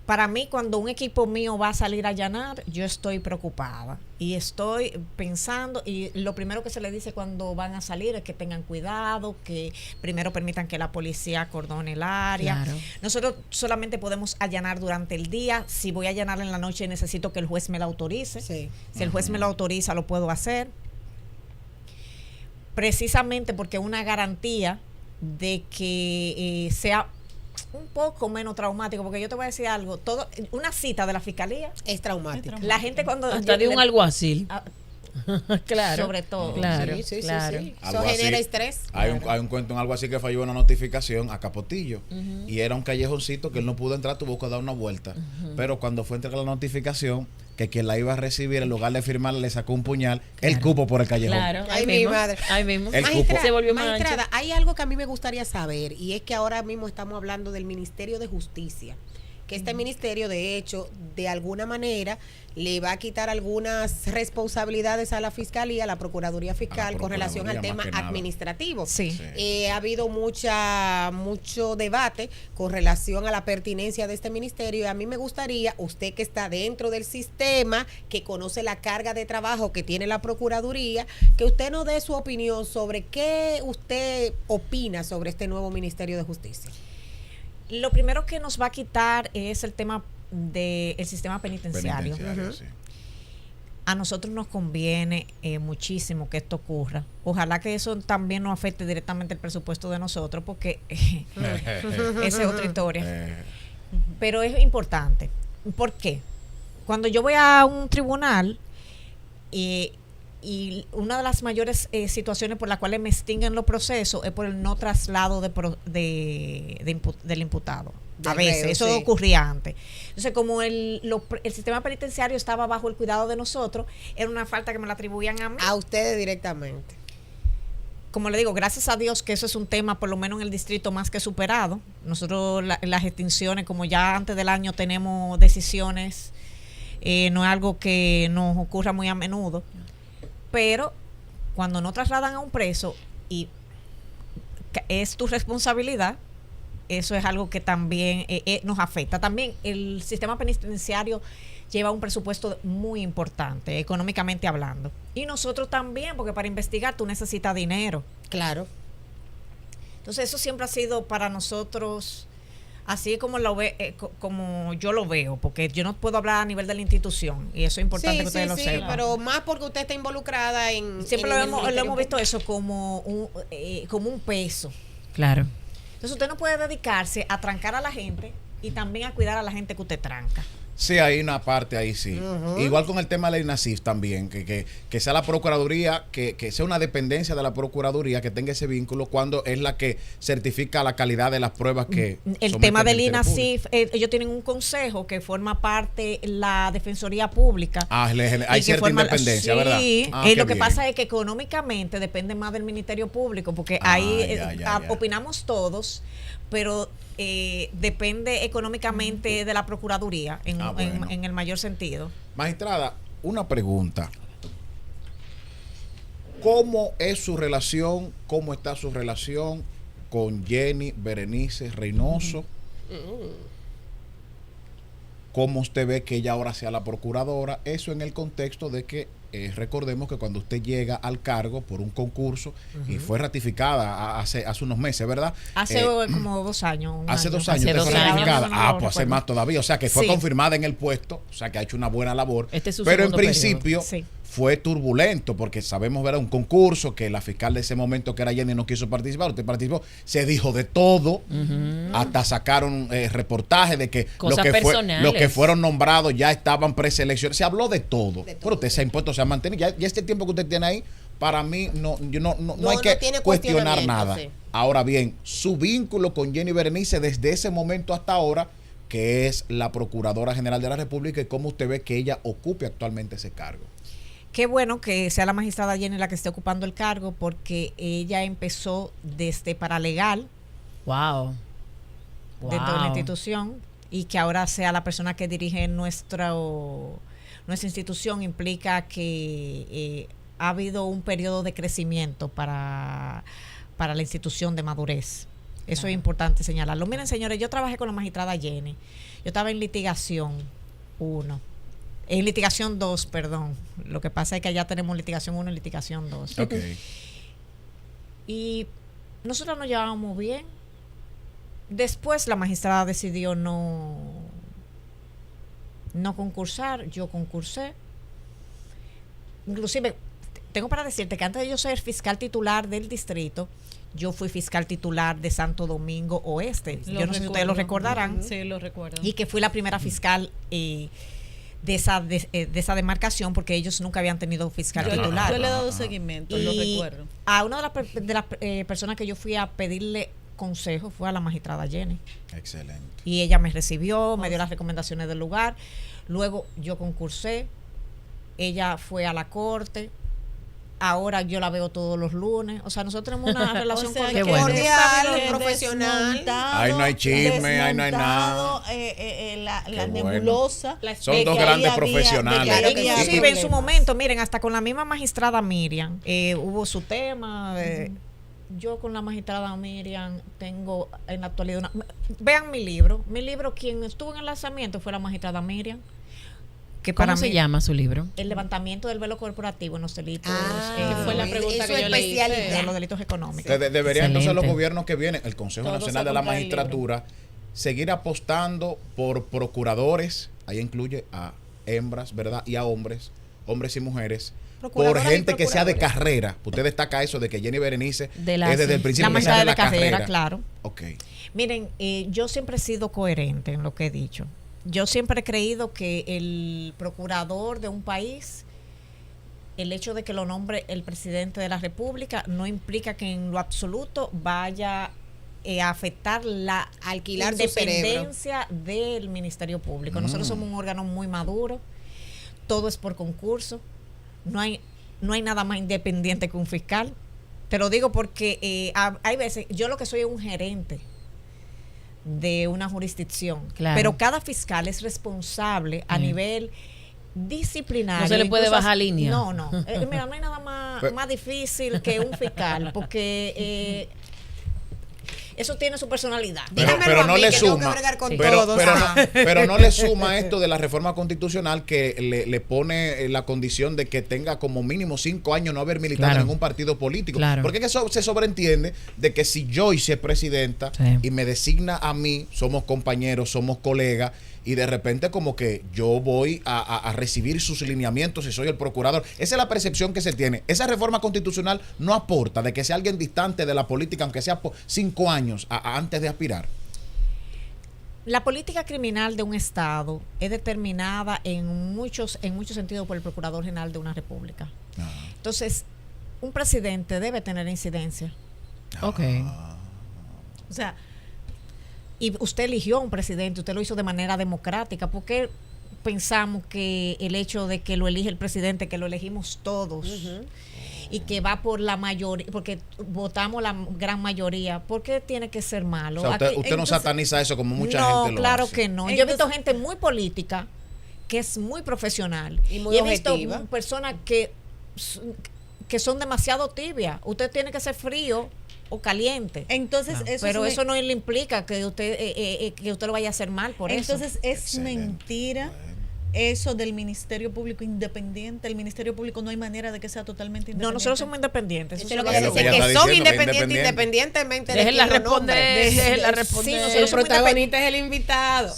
Para mí, cuando un equipo mío va a salir a allanar, yo estoy preocupada y estoy pensando, y lo primero que se le dice cuando van a salir es que tengan cuidado, que primero permitan que la policía acordone el área. Claro. Nosotros solamente podemos allanar durante el día. Si voy a allanar en la noche, necesito que el juez me lo autorice. Sí. Si el juez me lo autoriza, lo puedo hacer. Precisamente porque es una garantía de que sea un poco menos traumático, porque yo te voy a decir algo, una cita de la fiscalía es traumática. La gente cuando hasta de un alguacil. Claro. Sobre todo. Claro, sí. Algo Eso genera así. estrés. Hay un cuento en algo así que falló una notificación a Capotillo, y era un callejoncito que él no pudo entrar, tuvo que dar una vuelta, pero cuando fue a entregar la notificación, que quien la iba a recibir, en lugar de firmarla, le sacó un puñal, el cupo por el callejón. Claro. Ay, mi madre. Ahí mismo. El cupo. Se volvió más Magistrada, ancho. hay algo que a mí me gustaría saber, y es que ahora mismo estamos hablando del Ministerio de Justicia, que este ministerio, de hecho, de alguna manera le va a quitar algunas responsabilidades a la Fiscalía, a la Procuraduría Fiscal, con relación al tema administrativo. Sí. Ha habido mucho debate con relación a la pertinencia de este ministerio, y a mí me gustaría, usted que está dentro del sistema, que conoce la carga de trabajo que tiene la Procuraduría, que usted nos dé su opinión sobre qué usted opina sobre este nuevo Ministerio de Justicia. Lo primero que nos va a quitar es el tema del sistema penitenciario. Sí. A nosotros nos conviene muchísimo que esto ocurra. Ojalá que eso también no afecte directamente el presupuesto de nosotros, porque esa es otra historia. Pero es importante. ¿Por qué? Cuando yo voy a un tribunal y una de las mayores situaciones por las cuales me extinguen los procesos es por el no traslado del imputado. A veces, eso ocurría antes. Entonces, como el sistema penitenciario estaba bajo el cuidado de nosotros, era una falta que me la atribuían a mí. A ustedes directamente. Como le digo, gracias a Dios que eso es un tema, por lo menos en el distrito, más que superado. Nosotros las extinciones, como ya antes del año tenemos decisiones, no es algo que nos ocurra muy a menudo. Pero cuando no trasladan a un preso y es tu responsabilidad, eso es algo que también nos afecta. También el sistema penitenciario lleva un presupuesto muy importante, económicamente hablando. Y nosotros también, porque para investigar tú necesitas dinero. Claro. Entonces eso siempre ha sido para nosotros, así como como yo lo veo, porque yo no puedo hablar a nivel de la institución, y eso es importante que ustedes lo sepan. Pero más porque usted está involucrada en... Siempre lo hemos visto eso como un peso. Claro. Entonces usted no puede dedicarse a trancar a la gente y también a cuidar a la gente que usted tranca. Sí, hay una parte ahí, sí. Igual con el tema de la INASIF también, que sea la Procuraduría, que sea una dependencia de la Procuraduría, que tenga ese vínculo cuando es la que certifica la calidad de las pruebas que el tema del INASIF, ellos tienen un consejo que forma parte la Defensoría Pública. Hay cierta independencia, ¿verdad? Sí, lo que pasa es que económicamente depende más del Ministerio Público, porque ahí opinamos todos, pero depende económicamente de la Procuraduría en el mayor sentido. Magistrada, una pregunta. ¿Cómo es su relación, cómo está su relación con Jenny Berenice Reynoso? ¿Cómo usted ve que ella ahora sea la procuradora? Eso en el contexto de que recordemos que cuando usted llega al cargo por un concurso y fue ratificada hace unos meses, ¿verdad? Hace como 2 años. Hace 2 años fue ratificada. Pues hace más todavía. O sea, que fue confirmada en el puesto. O sea, que ha hecho una buena labor. Pero en principio fue turbulento porque sabemos, ¿verdad? Un concurso que la fiscal de ese momento, que era Jenny, no quiso participar. Usted participó. Se dijo de todo. Hasta sacaron reportajes de que los que fueron nombrados ya estaban preseleccionados. Se habló de todo. Pero usted se ha impuesto, se ha mantenido. Ya este tiempo que usted tiene ahí, para mí no hay que cuestionar nada. Sí. Ahora bien, su vínculo con Jenny Berenice desde ese momento hasta ahora, que es la Procuradora General de la República, y cómo usted ve que ella ocupe actualmente ese cargo. Qué bueno que sea la magistrada Jenny la que esté ocupando el cargo, porque ella empezó desde paralegal. Wow. Dentro de la institución, y que ahora sea la persona que dirige nuestra institución implica que ha habido un periodo de crecimiento para la institución, de madurez. Eso es importante señalarlo. Miren, señores, yo trabajé con la magistrada Jenny. Yo estaba en litigación 1. En litigación 2, perdón. Lo que pasa es que allá tenemos litigación 1 y litigación 2. Okay. Y nosotros nos llevábamos bien. Después la magistrada decidió no concursar. Yo concursé. Inclusive, tengo para decirte que antes de yo ser fiscal titular del distrito, yo fui fiscal titular de Santo Domingo Oeste. Yo no sé si ustedes lo recordarán. Sí, lo recuerdo. Y que fui la primera fiscal de esa demarcación, porque ellos nunca habían tenido fiscal titular. Yo le he dado seguimiento, lo recuerdo. A una de las personas que yo fui a pedirle consejo fue a la magistrada Jenny. Excelente. Y ella me recibió, me dio las recomendaciones del lugar. Luego yo concursé. Ella fue a la corte. Ahora yo la veo todos los lunes. O sea, nosotros tenemos una relación cordial, profesional. Ahí no hay chisme, ahí no hay nada. La nebulosa. Son dos grandes profesionales. Inclusive en su momento, miren, hasta con la misma magistrada Miriam, hubo su tema. Yo con la magistrada Miriam tengo en la actualidad vean mi libro. Quien estuvo en el lanzamiento fue la magistrada Miriam. Que ¿Cómo se llama su libro? El levantamiento del velo corporativo en los delitos. Fue la pregunta que yo le hice. De los delitos económicos. Deberían entonces los gobiernos que vienen, el Consejo Nacional de la Magistratura, seguir apostando por procuradores, ahí incluye a hembras, ¿verdad? Y a hombres y mujeres, por gente que sea de carrera. Usted destaca eso de que Jenny Berenice es desde el principio la de la carrera, claro. Okay. Miren, yo siempre he sido coherente en lo que he dicho. Yo siempre he creído que el procurador de un país, el hecho de que lo nombre el presidente de la República, no implica que en lo absoluto vaya a afectar la independencia del Ministerio Público. Nosotros somos un órgano muy maduro, todo es por concurso, no hay nada más independiente que un fiscal. Te lo digo porque hay veces, yo lo que soy es un gerente de una jurisdicción, pero cada fiscal es responsable a nivel disciplinario. No se le puede bajar línea. No. Mira, no hay nada más difícil que un fiscal, porque eso tiene su personalidad. Pero no le suma. Pero no le suma esto de la reforma constitucional que le pone la condición de que tenga como mínimo 5 años no haber militado en ningún partido político. Porque eso se sobreentiende de que si yo hice presidenta y me designa a mí, somos compañeros, somos colegas, y de repente como que yo voy a recibir sus lineamientos si soy el procurador. Esa es la percepción que se tiene. Esa reforma constitucional no aporta de que sea alguien distante de la política, aunque sea por 5 años antes de aspirar. La política criminal de un Estado es determinada en muchos sentidos por el Procurador General de una república. Entonces, un presidente debe tener incidencia. Ok. O sea, y usted eligió a un presidente, usted lo hizo de manera democrática. ¿Por qué pensamos que el hecho de que lo elige el presidente, que lo elegimos todos, y que va por la mayoría, porque votamos la gran mayoría, ¿por qué tiene que ser malo? O sea, usted entonces, no sataniza eso como mucha gente lo hace. No, claro que no. Entonces, yo he visto gente muy política, que es muy profesional. Y muy he visto objetiva. personas que son demasiado tibias. Usted tiene que ser frío o caliente. Entonces, Pero eso no le implica que usted lo vaya a hacer mal por eso. entonces es Excelente. mentira eso del Ministerio Público independiente. El Ministerio Público no hay manera de que sea totalmente independiente. No, nosotros somos independientes. Eso es lo Eso que es lo lo que dicen, ella que está son diciendo, que independientes independiente. independientemente de Déjenla quién lo nombre. responder, déjenla Sí, responder. nosotros El somos protagonista es el invitado.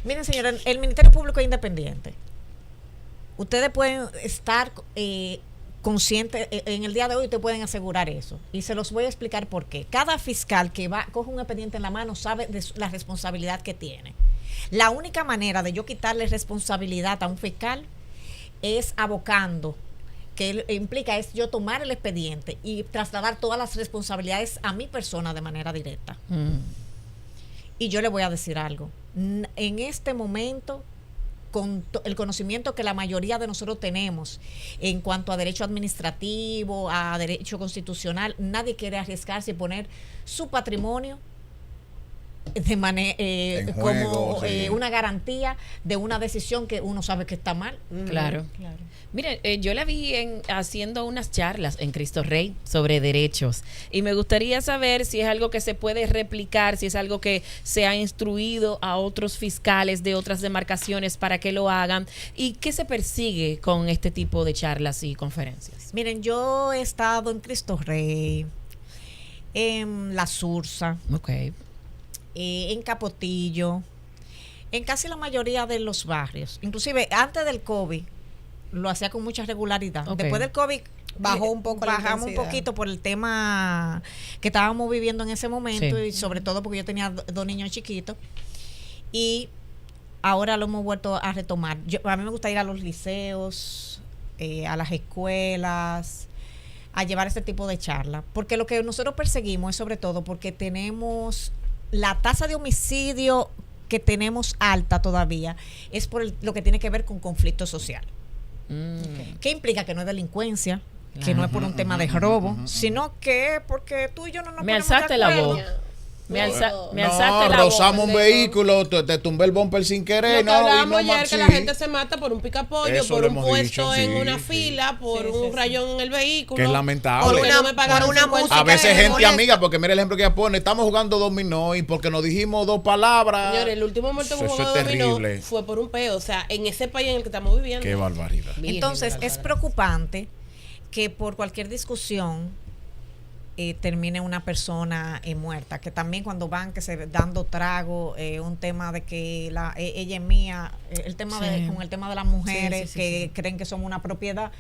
Miren, señora, el Ministerio Público es independiente. Ustedes pueden estar conscientes, en el día de hoy ustedes pueden asegurar eso. Y se los voy a explicar por qué. Cada fiscal que coge un expediente en la mano sabe de la responsabilidad que tiene. La única manera de yo quitarle responsabilidad a un fiscal es abocando, que implica es yo tomar el expediente y trasladar todas las responsabilidades a mi persona de manera directa. Y yo le voy a decir algo. En este momento, con el conocimiento que la mayoría de nosotros tenemos en cuanto a derecho administrativo, a derecho constitucional, nadie quiere arriesgarse y poner su patrimonio de manera como sí. una garantía de una decisión que uno sabe que está mal. Claro. Mire, yo la vi haciendo unas charlas en Cristo Rey sobre derechos y me gustaría saber si es algo que se puede replicar, si es algo que se ha instruido a otros fiscales de otras demarcaciones para que lo hagan y qué se persigue con este tipo de charlas y conferencias. Miren, yo he estado en Cristo Rey, en La Sursa, Okay. En Capotillo, en casi la mayoría de los barrios. Inclusive antes del COVID lo hacía con mucha regularidad. Ok. Después del COVID Bajó un poco la bajamos un intensidad. poquito por el tema que estábamos viviendo en ese momento Sí. y sobre todo porque yo tenía dos niños chiquitos y ahora lo hemos vuelto a retomar. A mí me gusta ir a los liceos, a las escuelas, a llevar este tipo de charlas, porque lo que nosotros perseguimos es sobre todo porque tenemos la tasa de homicidio que tenemos alta todavía, es por lo que tiene que ver con conflicto social. ¿Qué implica? Que no es delincuencia, que no es por un tema de robo, sino que porque tú y yo no nos Me ponemos de alzaste la acuerdo. voz. Me alzaste No, la rozamos un voz. vehículo, te tumbé el bumper sin querer. Lo que hablábamos y no ayer, que sí. la gente se mata por un picapollo, Eso por lo un hemos puesto dicho, en sí, una sí. fila, por un rayón en el vehículo. Que es lamentable. Porque Por no una- me pagaron por una 50 música A veces que gente molesta. amiga, porque mira el ejemplo que ella pone, estamos jugando dominó y porque nos dijimos dos palabras. Señores, el último muerto que Eso jugó es dominó terrible. fue por un peo. O sea, en ese país en el que estamos viviendo. Qué barbaridad. Virgen Entonces, de la es Alvarado. preocupante que por cualquier discusión termine una persona muerta, que también cuando van que se dando trago, un tema de que ella es mía, el tema Sí. con el tema de las mujeres Sí, sí, que sí. creen que somos una propiedad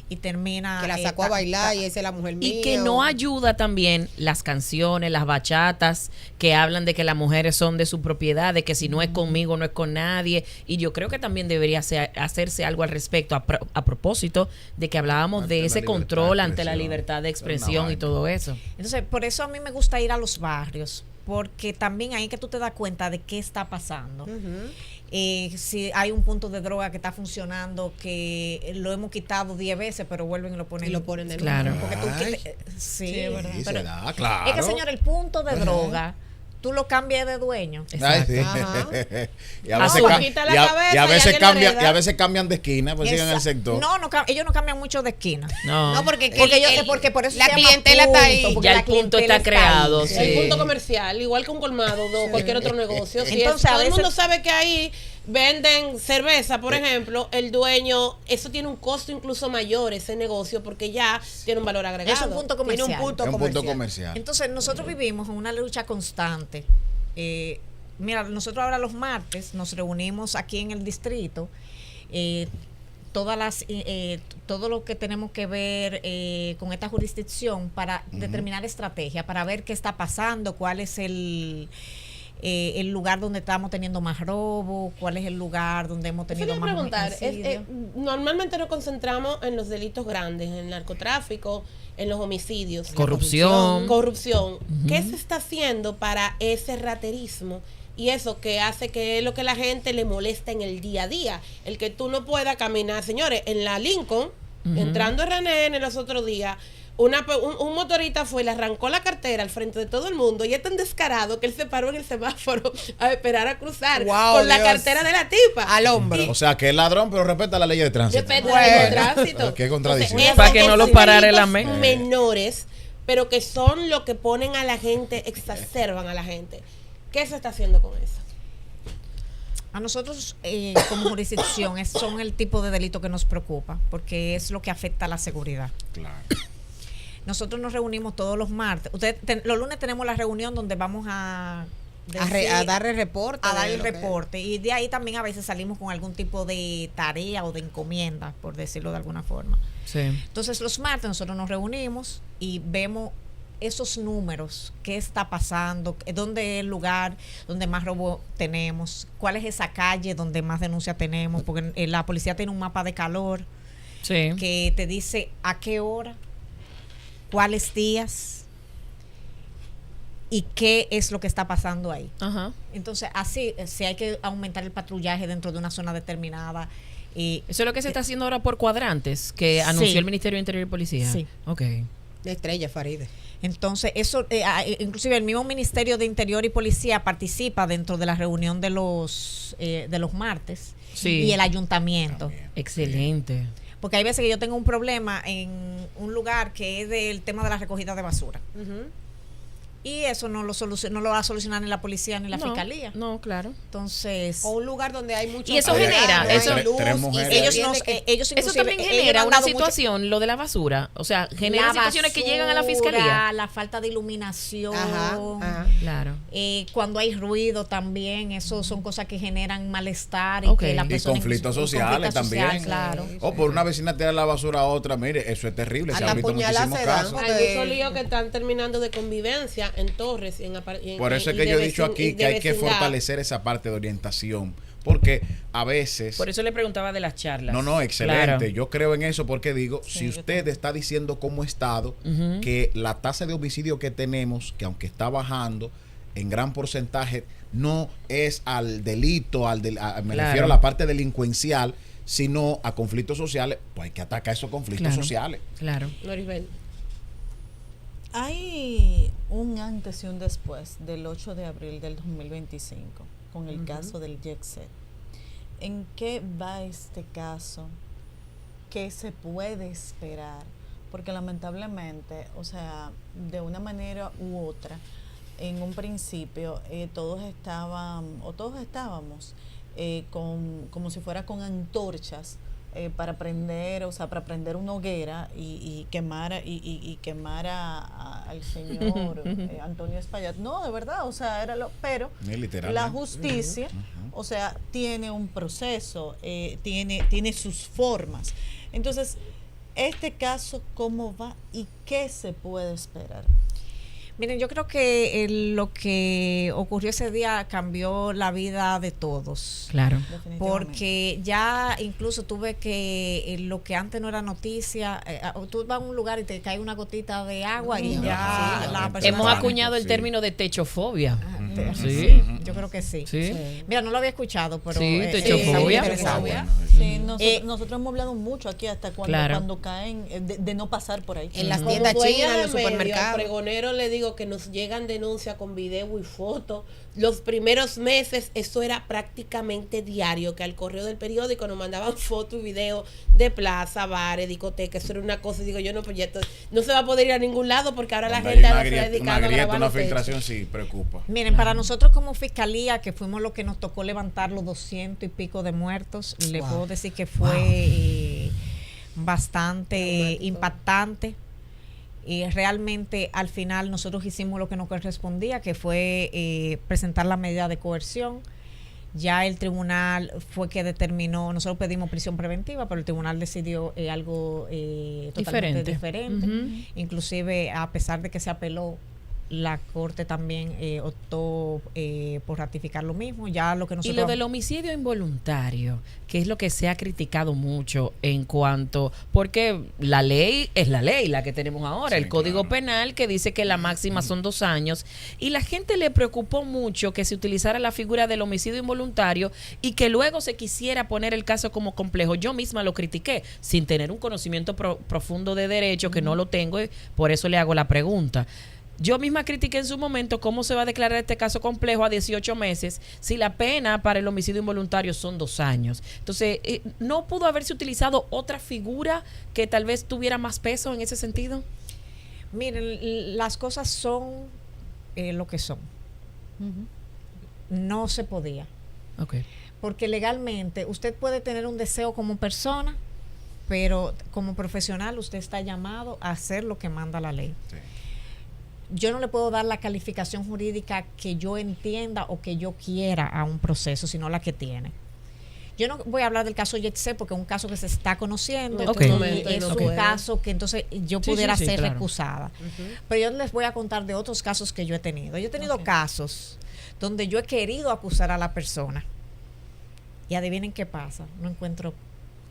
y termina Que la sacó a bailar y esa es la mujer mía. Y que no ayuda también las canciones, las bachatas que hablan de que las mujeres son de su propiedad, de que si no es conmigo no es con nadie. Y yo creo que también debería hacerse algo al respecto a propósito de que hablábamos Ante de la ese libertad control de ante la expresión. libertad de Es una expresión y vaina. todo eso. Entonces, por eso a mí me gusta ir a los barrios, porque también ahí que tú te das cuenta de qué está pasando. Si hay un punto de droga que está funcionando, que lo hemos quitado 10 veces, pero vuelven y lo ponen. Y lo ponen de Claro. nuevo. Porque tú, Ay. sí, es verdad. Sí, pero se da, claro. es que, señor, el punto de droga, tú lo cambias de dueño. Ay, sí. Ajá. Y a veces, Tú ca- quitas la y a- cabeza y a y veces alguien la cambian, hereda. y a veces cambian de esquina, pues siguen en el sector. No, ellos no cambian mucho de esquina. No, No, porque, Porque por eso la se llama clientela está ahí. punto, porque ya la el punto clientela está creado. ahí. Sí. El punto comercial, igual que un colmado o cualquier otro negocio. Si Entonces, a todo el veces- mundo sabe que ahí venden cerveza, por ejemplo, el dueño, eso tiene un costo incluso mayor, ese negocio, porque ya tiene un valor agregado. Es un punto Tiene comercial. un punto Es un punto comercial. comercial. Entonces, nosotros vivimos en una lucha constante. Mira, nosotros ahora los martes nos reunimos aquí en el distrito, todo lo que tenemos que ver con esta jurisdicción para determinar estrategia, para ver qué está pasando, cuál es el lugar donde estamos teniendo más robo, cuál es el lugar donde hemos tenido más homicidios. Normalmente nos concentramos en los delitos grandes, en el narcotráfico, en los homicidios, corrupción. ¿Qué se está haciendo para ese raterismo? Y eso que hace que es lo que la gente le molesta en el día a día. El que tú no puedas caminar. Señores, en la Lincoln, entrando a René en los otros días, un motorista fue, le arrancó la cartera al frente de todo el mundo y es tan descarado que él se paró en el semáforo a esperar a cruzar con la cartera de la tipa al hombro. O sea, que es ladrón, pero respeta la ley de tránsito. Respeta la ley de tránsito. Qué contradicción. Para que no lo parara la menores, pero que son lo que ponen a la gente, exacerban a la gente. ¿Qué se está haciendo con eso? A nosotros, como jurisdicción, son el tipo de delito que nos preocupa, porque es lo que afecta a la seguridad. Claro. Nosotros nos reunimos todos los martes. Los lunes tenemos la reunión donde vamos a dar el reporte. A dar el reporte. Y de ahí también a veces salimos con algún tipo de tarea o de encomienda, por decirlo de alguna forma. Sí. Entonces, los martes nosotros nos reunimos y vemos esos números, qué está pasando, dónde es el lugar donde más robo tenemos, cuál es esa calle donde más denuncia tenemos, porque la policía tiene un mapa de calor que te dice a qué hora, cuáles días y qué es lo que está pasando ahí. Ajá. Entonces, así, si hay que aumentar el patrullaje dentro de una zona determinada. Eso es lo que se está haciendo ahora por cuadrantes, que anunció el Ministerio de Interior y Policía. Sí. Ok. De Estrella Faride. Entonces, eso, inclusive el mismo Ministerio de Interior y Policía participa dentro de la reunión de los martes y el ayuntamiento. También. Excelente. Porque hay veces que yo tengo un problema en un lugar que es del tema de la recogida de basura. Y eso no lo va a solucionar ni la policía ni la fiscalía. No, claro. Entonces, O un lugar donde hay mucho. Y eso genera, ellos eso también genera una situación, lo de la basura. O sea, genera situaciones que llegan a la fiscalía. La falta de iluminación. Ajá. Claro. Cuando hay ruido también, eso son cosas que generan malestar Okay. que la Y persona conflictos sociales también. Claro. O por una vecina tirar la basura a otra, mire, eso es terrible. Se han visto muchísimos casos. Hay muchos líos que están terminando de convivencia en Torres. Por eso es que yo he dicho aquí que hay que fortalecer esa parte de orientación. Porque a veces... Por eso le preguntaba de las charlas. No, excelente. Claro. Yo creo en eso porque digo, si usted está diciendo como Estado que la tasa de homicidio que tenemos, que aunque está bajando en gran porcentaje, no es al delito, me refiero a la parte delincuencial, sino a conflictos sociales, pues hay que atacar esos conflictos sociales. Claro. Lorisbel. Hay un antes y un después del 8 de abril del 2025 con el caso del Jet-Set. ¿En qué va este caso? ¿Qué se puede esperar? Porque lamentablemente, o sea, de una manera u otra, en un principio todos estábamos como si fuera con antorchas para prender, o sea, para prender una hoguera y quemar al señor Antonio Espaillat. No, de verdad, o sea, pero la justicia, o sea, tiene un proceso, tiene sus formas. Entonces, este caso, ¿cómo va y qué se puede esperar? Miren, yo creo que lo que ocurrió ese día cambió la vida de todos. Claro. Porque ya incluso tuve que lo que antes no era noticia, tú vas a un lugar y te cae una gotita de agua y ya la persona... Hemos acuñado el término de techofobia. Sí, yo creo que sí. Mira, no lo había escuchado, pero... Sí, techofobia. Sí, nosotros hemos hablado mucho aquí hasta cuando caen de no pasar por ahí. En las tiendas chinas, en los supermercados. Al pregonero le digo que nos llegan denuncias con video y fotos. Los primeros meses eso era prácticamente diario, que al correo del periódico nos mandaban fotos y videos de plaza, bares, discotecas. Eso era una cosa, digo yo, no, pues ya no se va a poder ir a ningún lado porque ahora la gente ahora se ha dedicado a grabar una filtración sí preocupa. Miren, para nosotros como fiscalía, que fuimos los que nos tocó levantar los 200 y pico de muertos, le puedo decir que fue bastante impactante. Y realmente al final nosotros hicimos lo que nos correspondía, que fue presentar la medida de coerción. Ya el tribunal fue que determinó, nosotros pedimos prisión preventiva, pero el tribunal decidió algo totalmente diferente. Inclusive, a pesar de que se apeló, la Corte también optó por ratificar lo mismo. Ya lo que nosotros... Y lo del homicidio involuntario, que es lo que se ha criticado mucho en cuanto... Porque la ley es la ley, la que tenemos ahora, Sí, el Código claro. Penal, que dice que la máxima son 2 años. Y la gente le preocupó mucho que se utilizara la figura del homicidio involuntario y que luego se quisiera poner el caso como complejo. Yo misma lo critiqué, sin tener un conocimiento profundo de derecho, que no lo tengo, y por eso le hago la pregunta. Yo misma critiqué en su momento cómo se va a declarar este caso complejo a 18 meses si la pena para el homicidio involuntario son 2 años. Entonces, ¿no pudo haberse utilizado otra figura que tal vez tuviera más peso en ese sentido? Miren, las cosas son lo que son. No se podía. Okay. Porque legalmente usted puede tener un deseo como persona, pero como profesional usted está llamado a hacer lo que manda la ley. Sí. Yo no le puedo dar la calificación jurídica que yo entienda o que yo quiera a un proceso, sino la que tiene. Yo no voy a hablar del caso Yetse porque es un caso que se está conociendo. Okay. Es un caso que entonces yo pudiera ser claro. recusada. Pero yo les voy a contar de otros casos que yo he tenido. Yo he tenido casos donde yo he querido acusar a la persona. Y adivinen qué pasa. No encuentro.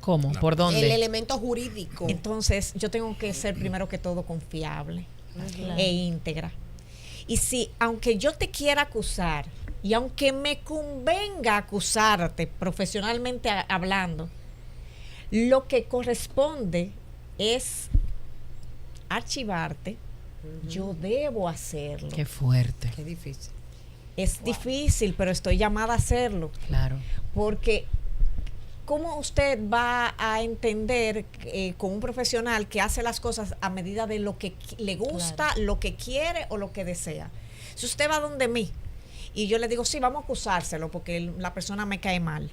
¿Cómo? No. ¿Por dónde? El elemento jurídico. Entonces yo tengo que ser primero que todo confiable e íntegra. Y si, aunque yo te quiera acusar y aunque me convenga acusarte profesionalmente hablando, lo que corresponde es archivarte, yo debo hacerlo. Qué fuerte. Qué difícil. Es difícil, pero estoy llamada a hacerlo. Claro. Porque ¿cómo usted va a entender con un profesional que hace las cosas a medida de lo que le gusta, lo que quiere o lo que desea? Si usted va donde mí y yo le digo, sí, vamos a acusárselo porque la persona me cae mal.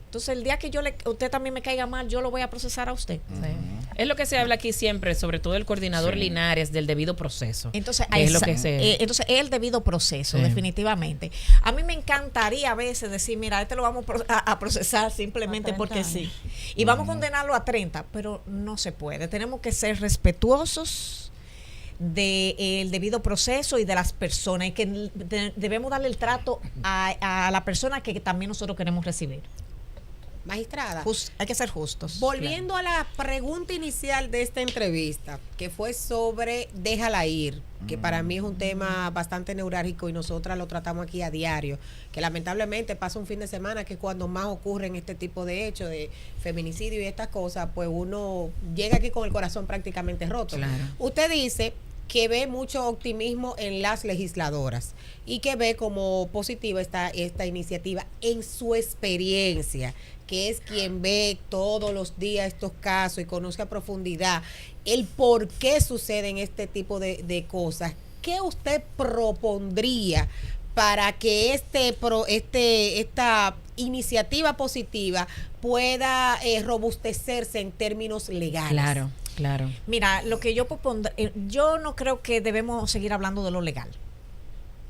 Entonces, el día que usted también me caiga mal, yo lo voy a procesar a usted. Sí. Es lo que se habla aquí siempre, sobre todo el coordinador Linares, del debido proceso. Entonces, Es lo que entonces el debido proceso, Sí. definitivamente. A mí me encantaría a veces decir, mira, este lo vamos a procesar simplemente porque sí. Y vamos a condenarlo a 30, pero no se puede. Tenemos que ser respetuosos del debido proceso y de las personas y que debemos darle el trato a la persona que también nosotros queremos recibir. Magistrada, Hay que ser justos. volviendo a la pregunta inicial de esta entrevista, que fue sobre déjala ir, que para mí es un tema bastante neurálgico y nosotras lo tratamos aquí a diario, que lamentablemente pasa un fin de semana que es cuando más ocurren este tipo de hechos de feminicidio y estas cosas, pues uno llega aquí con el corazón prácticamente roto. Claro. Usted dice que ve mucho optimismo en las legisladoras y que ve como positiva esta iniciativa en su experiencia, que es quien ve todos los días estos casos y conoce a profundidad el por qué suceden este tipo de cosas. ¿Qué usted propondría para que esta iniciativa positiva pueda robustecerse en términos legales? Claro, claro. Mira, lo que yo propondré, yo no creo que debemos seguir hablando de lo legal.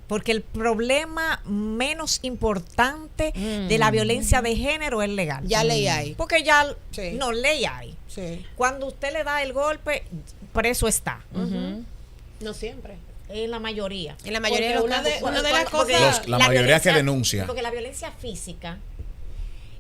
Porque el problema menos importante de la violencia de género es legal. Ya ley hay. Porque ya, Sí. no, ley hay. Sí. Cuando usted le da el golpe, preso está. No siempre. En la mayoría. En la mayoría de los Porque casos. una de las porque cosas- La mayoría que denuncia. Porque la violencia física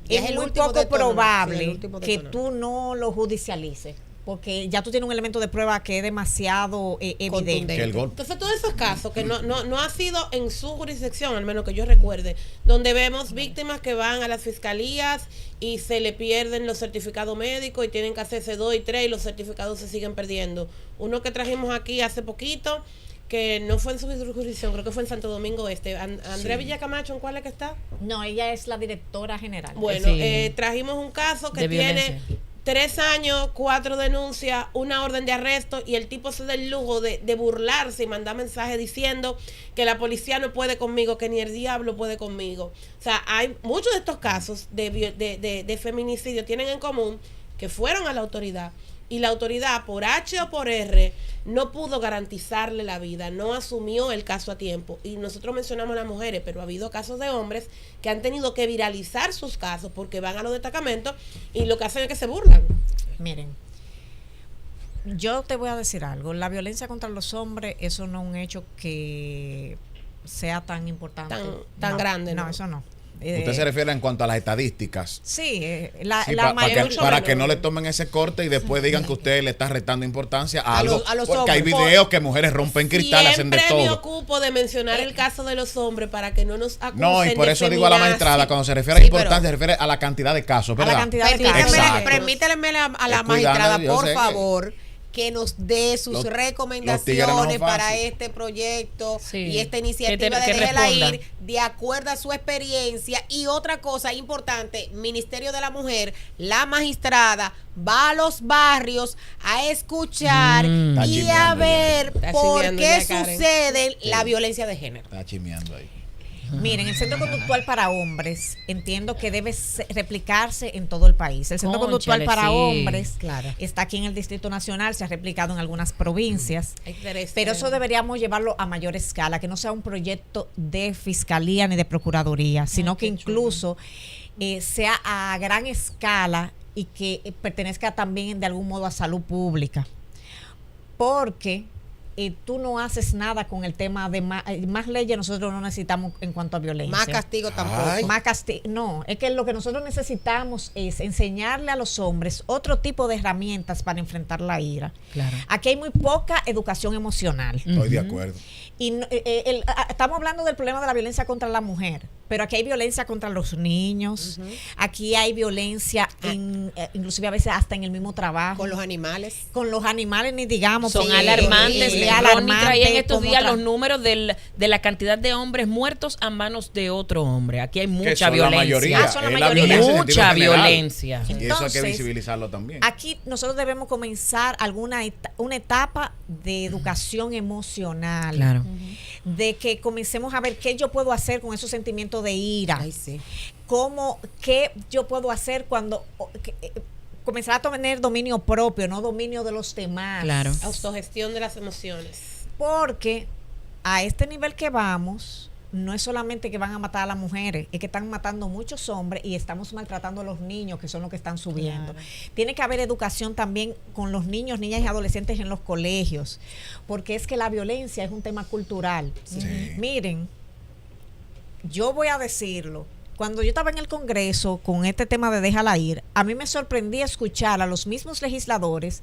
Y es es el muy último poco detonante, sí, el probable último que detonante. tú no lo judicialices. Porque ya tú tienes un elemento de prueba que es demasiado evidente. Contundente. Que el golpe. Entonces, todos esos casos que no ha sido en su jurisdicción, al menos que yo recuerde, donde vemos víctimas que van a las fiscalías y se le pierden los certificados médicos y tienen que hacerse 2 y 3 y los certificados se siguen perdiendo. Uno que trajimos aquí hace poquito, que no fue en su jurisdicción, creo que fue en Santo Domingo Este. Andrea Villacamacho, ¿en cuál es que está? No, ella es la directora general. Bueno, Sí. Trajimos un caso que De tiene violencia. 3 años, 4 denuncias, una orden de arresto y el tipo se da el lujo de burlarse y mandar mensajes diciendo que la policía no puede conmigo, que ni el diablo puede conmigo. O sea, hay muchos de estos casos de feminicidio tienen en común que fueron a la autoridad y la autoridad por H o por R no pudo garantizarle la vida, no asumió el caso a tiempo. Y nosotros mencionamos a las mujeres, pero ha habido casos de hombres que han tenido que viralizar sus casos porque van a los destacamentos y lo que hacen es que se burlan. Miren, Yo te voy a decir algo. La violencia contra los hombres, eso no es un hecho que sea tan importante. Tan grande, ¿no? No, eso no. Usted se refiere en cuanto a las estadísticas. Sí, para que no le tomen ese corte y después digan que usted le está restando importancia a algo. A los porque hay hombres. videos que mujeres rompen cristales, hacen de Siempre me todo. ocupo de mencionar el caso de los hombres para que no nos acusen. No, y por de eso digo a la feminazi. magistrada, cuando se refiere a Sí, importancia, pero- se refiere a la cantidad de casos, ¿verdad? A la cantidad de casos. Exacto. Permíteme a la Es magistrada, cuidando, yo por sé que favor, que nos dé sus los tigres no recomendaciones son para fácil. este proyecto Sí. y esta iniciativa Que de Déjela responda. Ir, de acuerdo a su experiencia. Y otra cosa importante, Ministerio de la Mujer, la magistrada va a los barrios a escuchar Está y a chismeando ver Está por chismeando qué ya, Karen. sucede la violencia de género. Está chismeando ahí. Miren, el Centro Conductual para Hombres entiendo que debe replicarse en todo el país. El Centro Conductual Cónchale, para sí. Hombres Claro. está aquí en el Distrito Nacional, se ha replicado en algunas provincias. Hay que tener Pero eso deberíamos llevarlo a mayor escala, que no sea un proyecto de fiscalía ni de procuraduría, sino que incluso sea a gran escala y que pertenezca también de algún modo a salud pública. Porque tú no haces nada con el tema de más leyes, nosotros no necesitamos en cuanto a violencia. Más castigo tampoco. Ay. Más no, es que lo que nosotros necesitamos es enseñarle a los hombres otro tipo de herramientas para enfrentar la ira. Claro. Aquí hay muy poca educación emocional. Estoy de acuerdo. Y estamos hablando del problema de la violencia contra la mujer, pero aquí hay violencia contra los niños, aquí hay violencia, inclusive a veces hasta en el mismo trabajo. Con los animales. Con los animales, ni digamos. Son sí, alarmantes. sí, Ronnie traía en estos como días otra- los números de la cantidad de hombres muertos a manos de otro hombre. Aquí hay Que mucha son violencia. la mayoría. son la es mayoría. violencia en Mucha sentido general. violencia. Y eso hay que Entonces, visibilizarlo también. Aquí nosotros debemos comenzar una etapa de educación emocional. Claro. De que comencemos a ver qué yo puedo hacer con esos sentimientos de ira. Ay, sí. Qué yo puedo hacer cuando comenzar a tener dominio propio, no dominio de los demás. Claro. Autogestión de las emociones. Porque a este nivel que vamos, no es solamente que van a matar a las mujeres, es que están matando muchos hombres y estamos maltratando a los niños, que son los que están subiendo. Claro. Tiene que haber educación también con los niños, niñas y adolescentes en los colegios, porque es que la violencia es un tema cultural. Sí. Miren, yo voy a decirlo. Cuando yo estaba en el Congreso con este tema de Déjala Ir, a mí me sorprendía escuchar a los mismos legisladores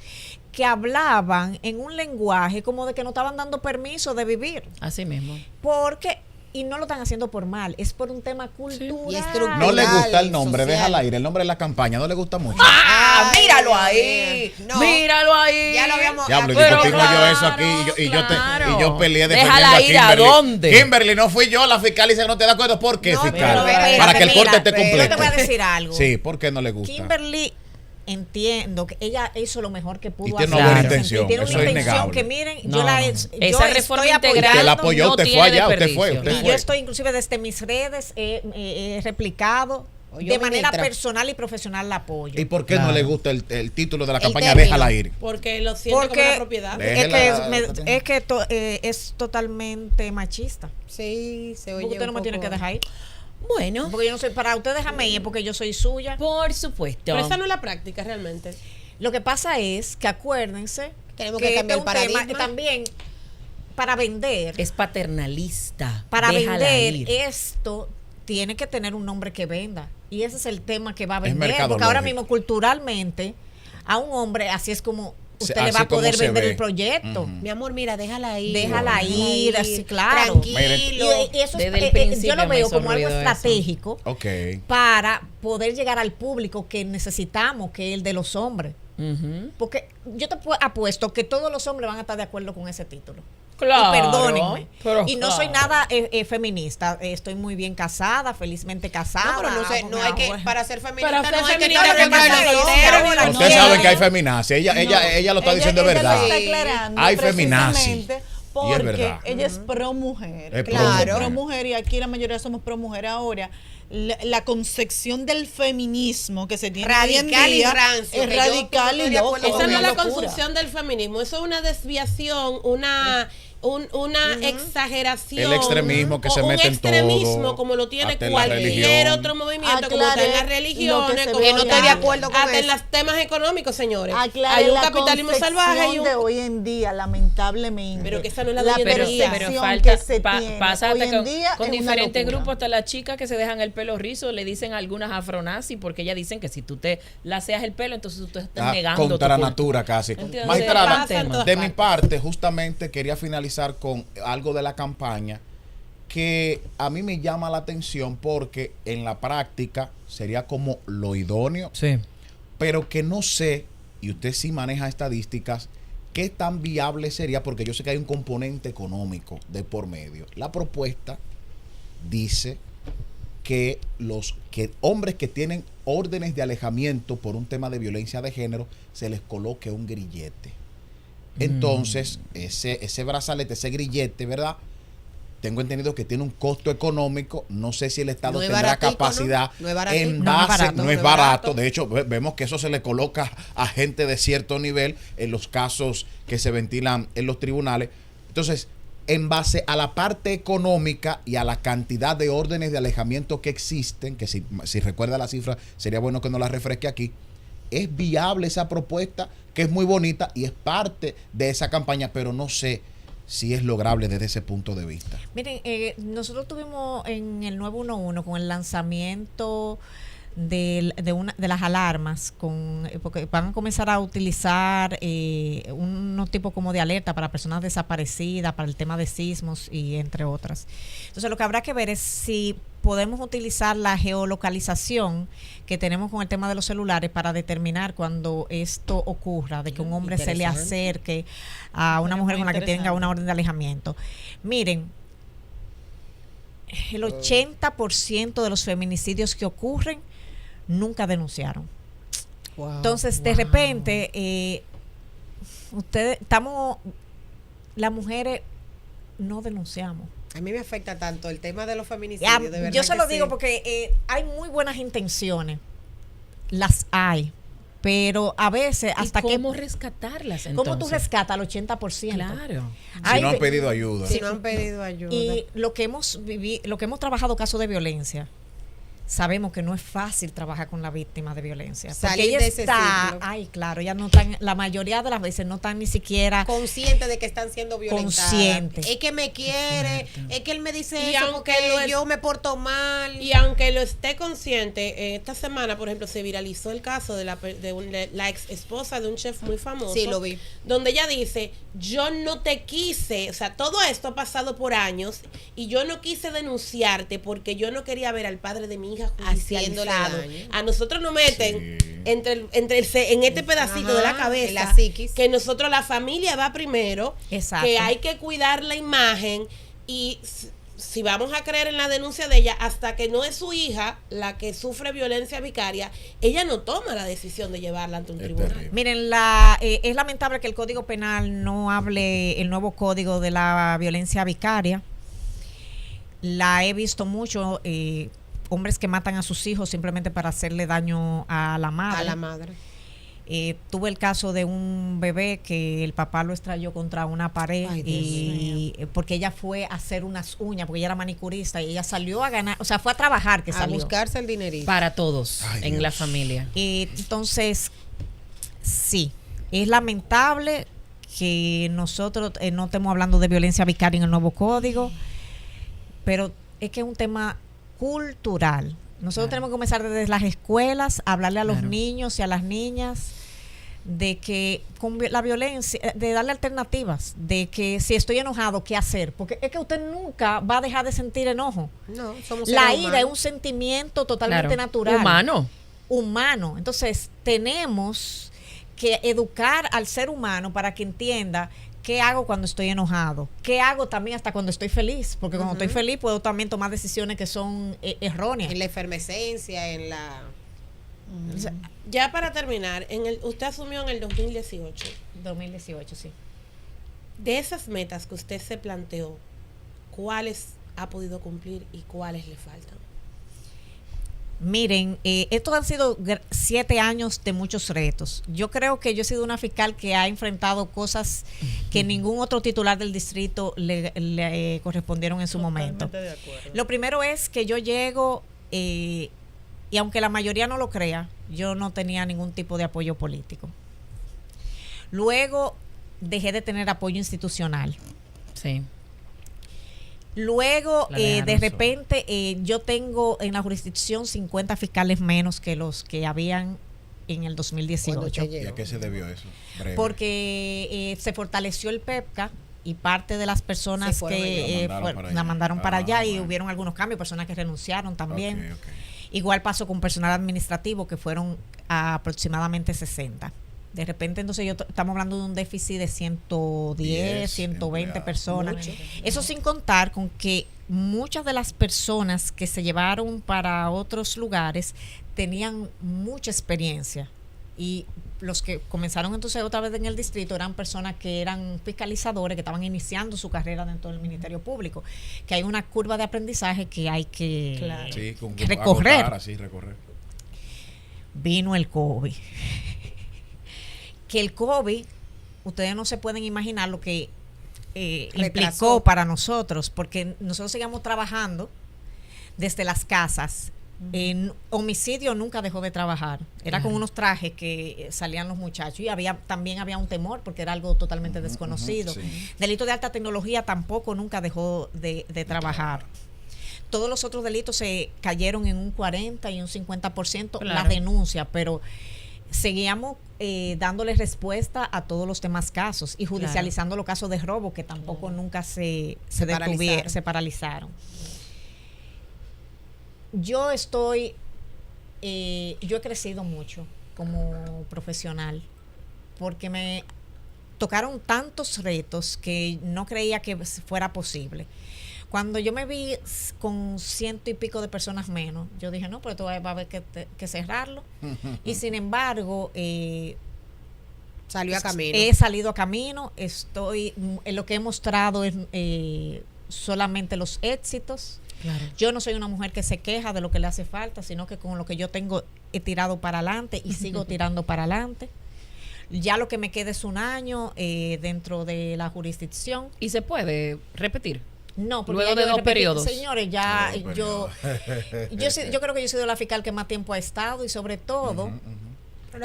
que hablaban en un lenguaje como de que no estaban dando permiso de vivir. Así mismo. Porque, y no lo están haciendo por mal, es por un tema cultural. Y estructural. No le gusta el nombre, social. déjala ir. El nombre de la campaña no le gusta mucho. ¡Ah! Ay, ¡Míralo Dios ahí! mío. No. ¡Míralo ahí! Ya lo habíamos. Diablo, Pero discutimos yo claro, eso aquí claro. y yo peleé defendiendo Déjala a ir, ¿a Kimberly. dónde? Kimberly, no fui yo, la fiscal dice que no te da acuerdo. ¿Por qué, No, fiscal? pero espérate, Para que el corte esté pero Yo completo. te voy a decir algo. Sí, ¿por qué no le gusta? Kimberly, entiendo que ella hizo lo mejor que pudo Y tiene hacer. una buena en ese intención, sentido. Tiene eso una es intención innegable. que miren, No, yo la no. yo Esa reforma estoy integral apoyando. Usted la apoyó, no usted tiene fue allá, usted desperdicio. fue, usted Y fue. yo estoy inclusive desde mis redes he replicado Oye, de manera ministra. personal y profesional la apoyo. ¿Y por qué Claro. no le gusta el título de la El campaña término. Déjala ir? Porque lo siento como Porque una propiedad. Déjela- es totalmente machista. Sí, se oye. Porque usted no un me tiene poco- que dejar ir. Bueno, Porque yo no soy, para usted déjame ir porque yo soy suya. por supuesto. Pero esa no es la práctica realmente. Lo que pasa es que acuérdense Tenemos que cambiar este el es un tema paradigma. también para vender, Es paternalista. para Déjala vender ir. esto tiene que tener un nombre que venda. Y ese es el tema que va a Es vender. Porque mercadológico. ahora mismo culturalmente a un hombre así es como usted le Así va a como poder se vender ve. el proyecto. Ujú. Mi amor, mira, déjala ir. Déjala ir, así, claro. Tranquilo. Y eso es, Desde el principio yo lo me veo hizo como algo ruido eso. estratégico Ok. para poder llegar al público que necesitamos, que es el de los hombres. Ujú. Porque yo te apuesto que todos los hombres van a estar de acuerdo con ese título. Claro, Y perdónenme. pero Y no soy claro. nada feminista. Estoy muy bien casada, felizmente casada. No, pero no sé, no hay que, para ser feminista, Para ser no hay que feminista, estar lo que pasa engañando es a los que hombres. ahora Ustedes no. saben que hay feminacia. Ella lo está diciendo de verdad. Ella lo está Sí. aclarando Hay feminazi. precisamente Y porque es verdad. ella es pro mujer. Es Claro. Pro mujer y aquí la mayoría somos pro mujer ahora. La concepción del feminismo que se tiene hoy en Radical y día rancio, es que yo radical estoy y de loco. acuerdo Esa no es una la locura. construcción del feminismo, eso es una desviación, una exageración. El extremismo que se mete en todo. Un extremismo como lo tiene cualquier otro movimiento, como está en las religiones, como que no estoy de acuerdo con hasta eso. en los temas económicos, señores. Aclare Hay un la capitalismo salvaje y un... de hoy en día, lamentablemente. Pero que esa no es la la mayoría. Pero percepción falta, que se tiene pasa hoy hasta en día con es una diferentes locura. grupos, hasta las chicas que se dejan el pelo rizo, le dicen algunas afronazis, porque ellas dicen que si tú te laseas el pelo, entonces tú te estás negando contra tu natura casi. ¿Entiendes? Magistrada, Pasa en todas de mi partes. parte, justamente quería finalizar con algo de la campaña que a mí me llama la atención porque en la práctica sería como lo idóneo, Sí. pero que no sé, y usted sí maneja estadísticas, qué tan viable sería, porque yo sé que hay un componente económico de por medio. La propuesta dice que hombres que tienen órdenes de alejamiento por un tema de violencia de género, se les coloque un grillete. Entonces, ese brazalete, ese grillete, ¿verdad? Tengo entendido que tiene un costo económico. No sé si el Estado No es tendrá baratico, capacidad ¿no? No es baratico. en No es base, barato. no es barato. De hecho, vemos que eso se le coloca a gente de cierto nivel en los casos que se ventilan en los tribunales. Entonces, en base a la parte económica y a la cantidad de órdenes de alejamiento que existen, que si recuerda la cifra, sería bueno que nos la refresque aquí, es viable esa propuesta, que es muy bonita y es parte de esa campaña, pero no sé si es lograble desde ese punto de vista. Miren, nosotros tuvimos en el 911 con el lanzamiento de las alarmas, porque van a comenzar a utilizar unos tipos como de alerta para personas desaparecidas, para el tema de sismos y entre otras. Entonces lo que habrá que ver es si podemos utilizar la geolocalización que tenemos con el tema de los celulares para determinar cuando esto ocurra, de que un hombre se le acerque a una mujer con la que tenga una orden de alejamiento. Miren, el 80% de los feminicidios que ocurren nunca denunciaron. Wow, Entonces, de repente, las mujeres no denunciamos. A mí me afecta tanto el tema de los feminicidios, de verdad Yo se que lo digo sí. porque hay muy buenas intenciones, las hay, pero a veces hasta que... ¿Cómo rescatarlas entonces? ¿Cómo tú rescatas al 80%? Claro. Si no han pedido ayuda. Si no han pedido ayuda. Y lo que hemos trabajado casos de violencia, sabemos que no es fácil trabajar con la víctima de violencia. Porque Salir ella de ese está, ciclo. ay, claro, ya no están, la mayoría de las veces no están ni siquiera consciente de que están siendo violentadas. Consciente. Es que me quiere, es que él me dice Y eso aunque porque yo me porto mal. Y aunque lo esté consciente, esta semana, por ejemplo, se viralizó el caso de la ex esposa de un chef muy famoso. Sí, lo vi. Donde ella dice, yo no te quise, o sea, todo esto ha pasado por años y yo no quise denunciarte porque yo no quería ver al padre de mi hija Haciéndole judicializado. daño. A nosotros nos meten Sí. en este pedacito Ajá, de la cabeza, en la psiquis. que nosotros, la familia va primero, Exacto. que hay que cuidar la imagen y si vamos a creer en la denuncia de ella, hasta que no es su hija la que sufre violencia vicaria, ella no toma la decisión de llevarla ante un Es tribunal. terrible. Miren, es lamentable que el Código Penal no hable el nuevo código de la violencia vicaria. La he visto mucho, hombres que matan a sus hijos simplemente para hacerle daño a la madre. A la madre. Tuve el caso de un bebé que el papá lo estrelló contra una pared Ay, Dios y porque ella fue a hacer unas uñas, porque ella era manicurista y ella salió a ganar, o sea, fue a trabajar que A salió. buscarse el dinerito. Para todos Ay, en Dios. la familia. Entonces, sí, es lamentable que nosotros no estemos hablando de violencia vicaria en el nuevo código, pero es que es un tema cultural. Nosotros tenemos que comenzar desde las escuelas a hablarle a los Claro. niños y a las niñas de que con la violencia, de darle alternativas, de que si estoy enojado, ¿qué hacer? Porque es que usted nunca va a dejar de sentir enojo. No, somos La seres ira humanos. es un sentimiento totalmente Claro. natural. Humano. Entonces, tenemos que educar al ser humano para que entienda qué hago cuando estoy enojado, qué hago también hasta cuando estoy feliz, porque cuando estoy feliz puedo también tomar decisiones que son erróneas. En la efervescencia, en la... O sea, Ya para terminar, usted asumió en el 2018, 2018, sí. de esas metas que usted se planteó, ¿cuáles ha podido cumplir y cuáles le faltan? Miren, estos han sido 7 años de muchos retos. Yo creo que yo he sido una fiscal que ha enfrentado cosas que ningún otro titular del distrito le correspondieron en su momento. Lo primero es que yo llego, y aunque la mayoría no lo crea, yo no tenía ningún tipo de apoyo político. Luego dejé de tener apoyo institucional. Sí. Luego, de repente, yo tengo en la jurisdicción 50 fiscales menos que los que habían en el 2018. ¿Y a qué se debió eso? Breve. Porque se fortaleció el PEPCA y parte de las personas que la mandaron para allá y hubieron algunos cambios, personas que renunciaron también. Okay. Igual pasó con personal administrativo, que fueron aproximadamente 60. De repente, entonces, estamos hablando de un déficit de 110, 120 personas. Mucho. Eso sin contar con que muchas de las personas que se llevaron para otros lugares tenían mucha experiencia. Y los que comenzaron entonces otra vez en el distrito eran personas que eran fiscalizadores, que estaban iniciando su carrera dentro del Ministerio Público. Que hay una curva de aprendizaje que hay que recorrer. Recorrer. Vino el COVID. Que el COVID, ustedes no se pueden imaginar lo que implicó para nosotros, porque nosotros seguíamos trabajando desde las casas. En homicidio nunca dejó de trabajar. Era con unos trajes que salían los muchachos y también había un temor porque era algo totalmente desconocido. Sí. Delito de alta tecnología tampoco nunca dejó de trabajar. Todos los otros delitos se cayeron en un 40 y un 50% la denuncia, pero seguíamos dándole respuesta a todos los demás casos y judicializando los casos de robo que tampoco nunca se paralizaron. Yo he crecido mucho como profesional porque me tocaron tantos retos que no creía que fuera posible. Cuando yo me vi con 100 y pico de personas menos, yo dije, no, pero esto va a haber que cerrarlo. Y sin embargo, salió a camino. He salido a camino. Lo que he mostrado es solamente los éxitos. Claro. Yo no soy una mujer que se queja de lo que le hace falta, sino que con lo que yo tengo he tirado para adelante y sigo tirando para adelante. Ya lo que me queda es un año dentro de la jurisdicción. ¿Y se puede repetir? No, porque luego de 2 periodos. Señores, ya yo creo que yo he sido la fiscal que más tiempo ha estado y sobre todo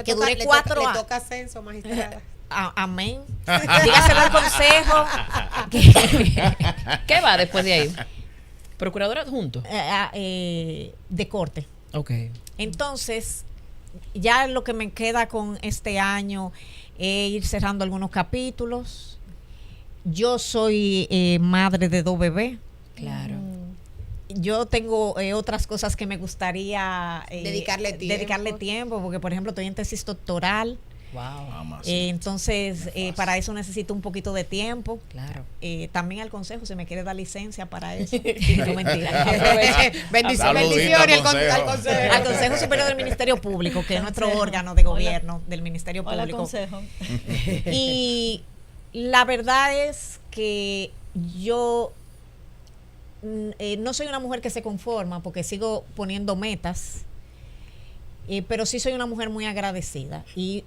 que duré 4 años. Le toca ascenso, magistrada. Amén. Dígaselo al consejo. ¿Qué va después de ahí? ¿Procuradora adjunto? De corte. Ok. Entonces, ya lo que me queda con este año es ir cerrando algunos capítulos. Yo soy madre de 2 bebés. Claro. Yo tengo otras cosas que me gustaría dedicarle tiempo, porque por ejemplo estoy en tesis doctoral. Wow. Entonces, para eso necesito un poquito de tiempo. Claro. También al consejo se me quiere dar licencia para eso. No, mentira. Bendiciones al consejo. Al Consejo Superior del Ministerio Público, que es nuestro órgano de gobierno del Ministerio Público. Hola, consejo. Y la verdad es que yo no soy una mujer que se conforma porque sigo poniendo metas, pero sí soy una mujer muy agradecida y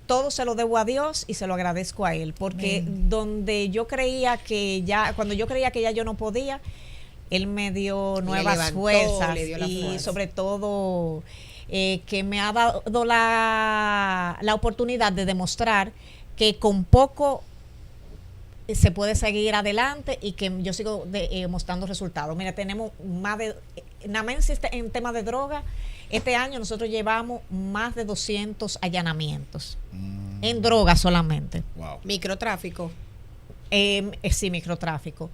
todo se lo debo a Dios y se lo agradezco a Él, porque donde yo creía que cuando yo creía que ya yo no podía, Él me dio nuevas fuerzas y sobre todo que me ha dado la oportunidad de demostrar que con poco se puede seguir adelante y que yo sigo mostrando resultados. Mira, tenemos más de, en tema de droga, este año nosotros llevamos más de 200 allanamientos en droga solamente. Wow. Microtráfico. Sí, microtráfico.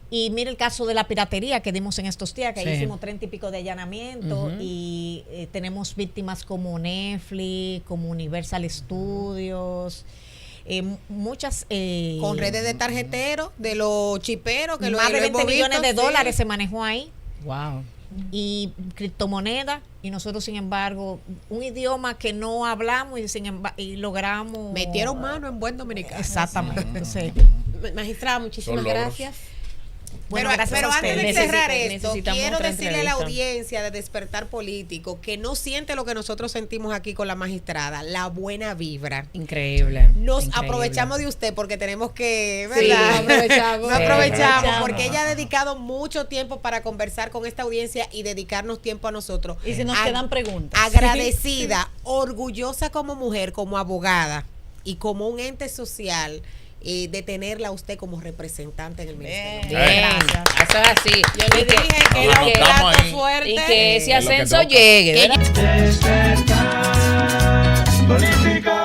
Y mira el caso de la piratería que dimos en estos días, que ahí hicimos 30 y pico de allanamientos y tenemos víctimas como Netflix, como Universal Studios, muchas con redes de tarjeteros, de los chiperos que más de 20 millones de dólares se manejó ahí. Wow. Y criptomonedas, y nosotros sin embargo un idioma que no hablamos y logramos, metieron mano en buen dominicano. Exactamente. Entonces, magistrada, muchísimas gracias. Bueno, gracias pero a antes de ustedes. cerrar esto, necesitamos quiero otra decirle a la entrevista. audiencia de Despertar Político que no siente lo que nosotros sentimos aquí con la magistrada, la buena vibra. Increíble. Nos increíble. aprovechamos de usted porque tenemos que, Sí, ¿verdad? aprovechamos. Nos aprovechamos Sí. porque ella ha dedicado mucho tiempo para conversar con esta audiencia y dedicarnos tiempo a nosotros. Y si nos quedan preguntas. Agradecida, orgullosa como mujer, como abogada y como un ente social de tenerla a usted como representante en el ministerio. Bien, eso es así. Yo le dije que Nos era un anotamos plato ahí. fuerte. Y que ese Es lo que ascenso toca. llegue, ¿verdad? Despertar política.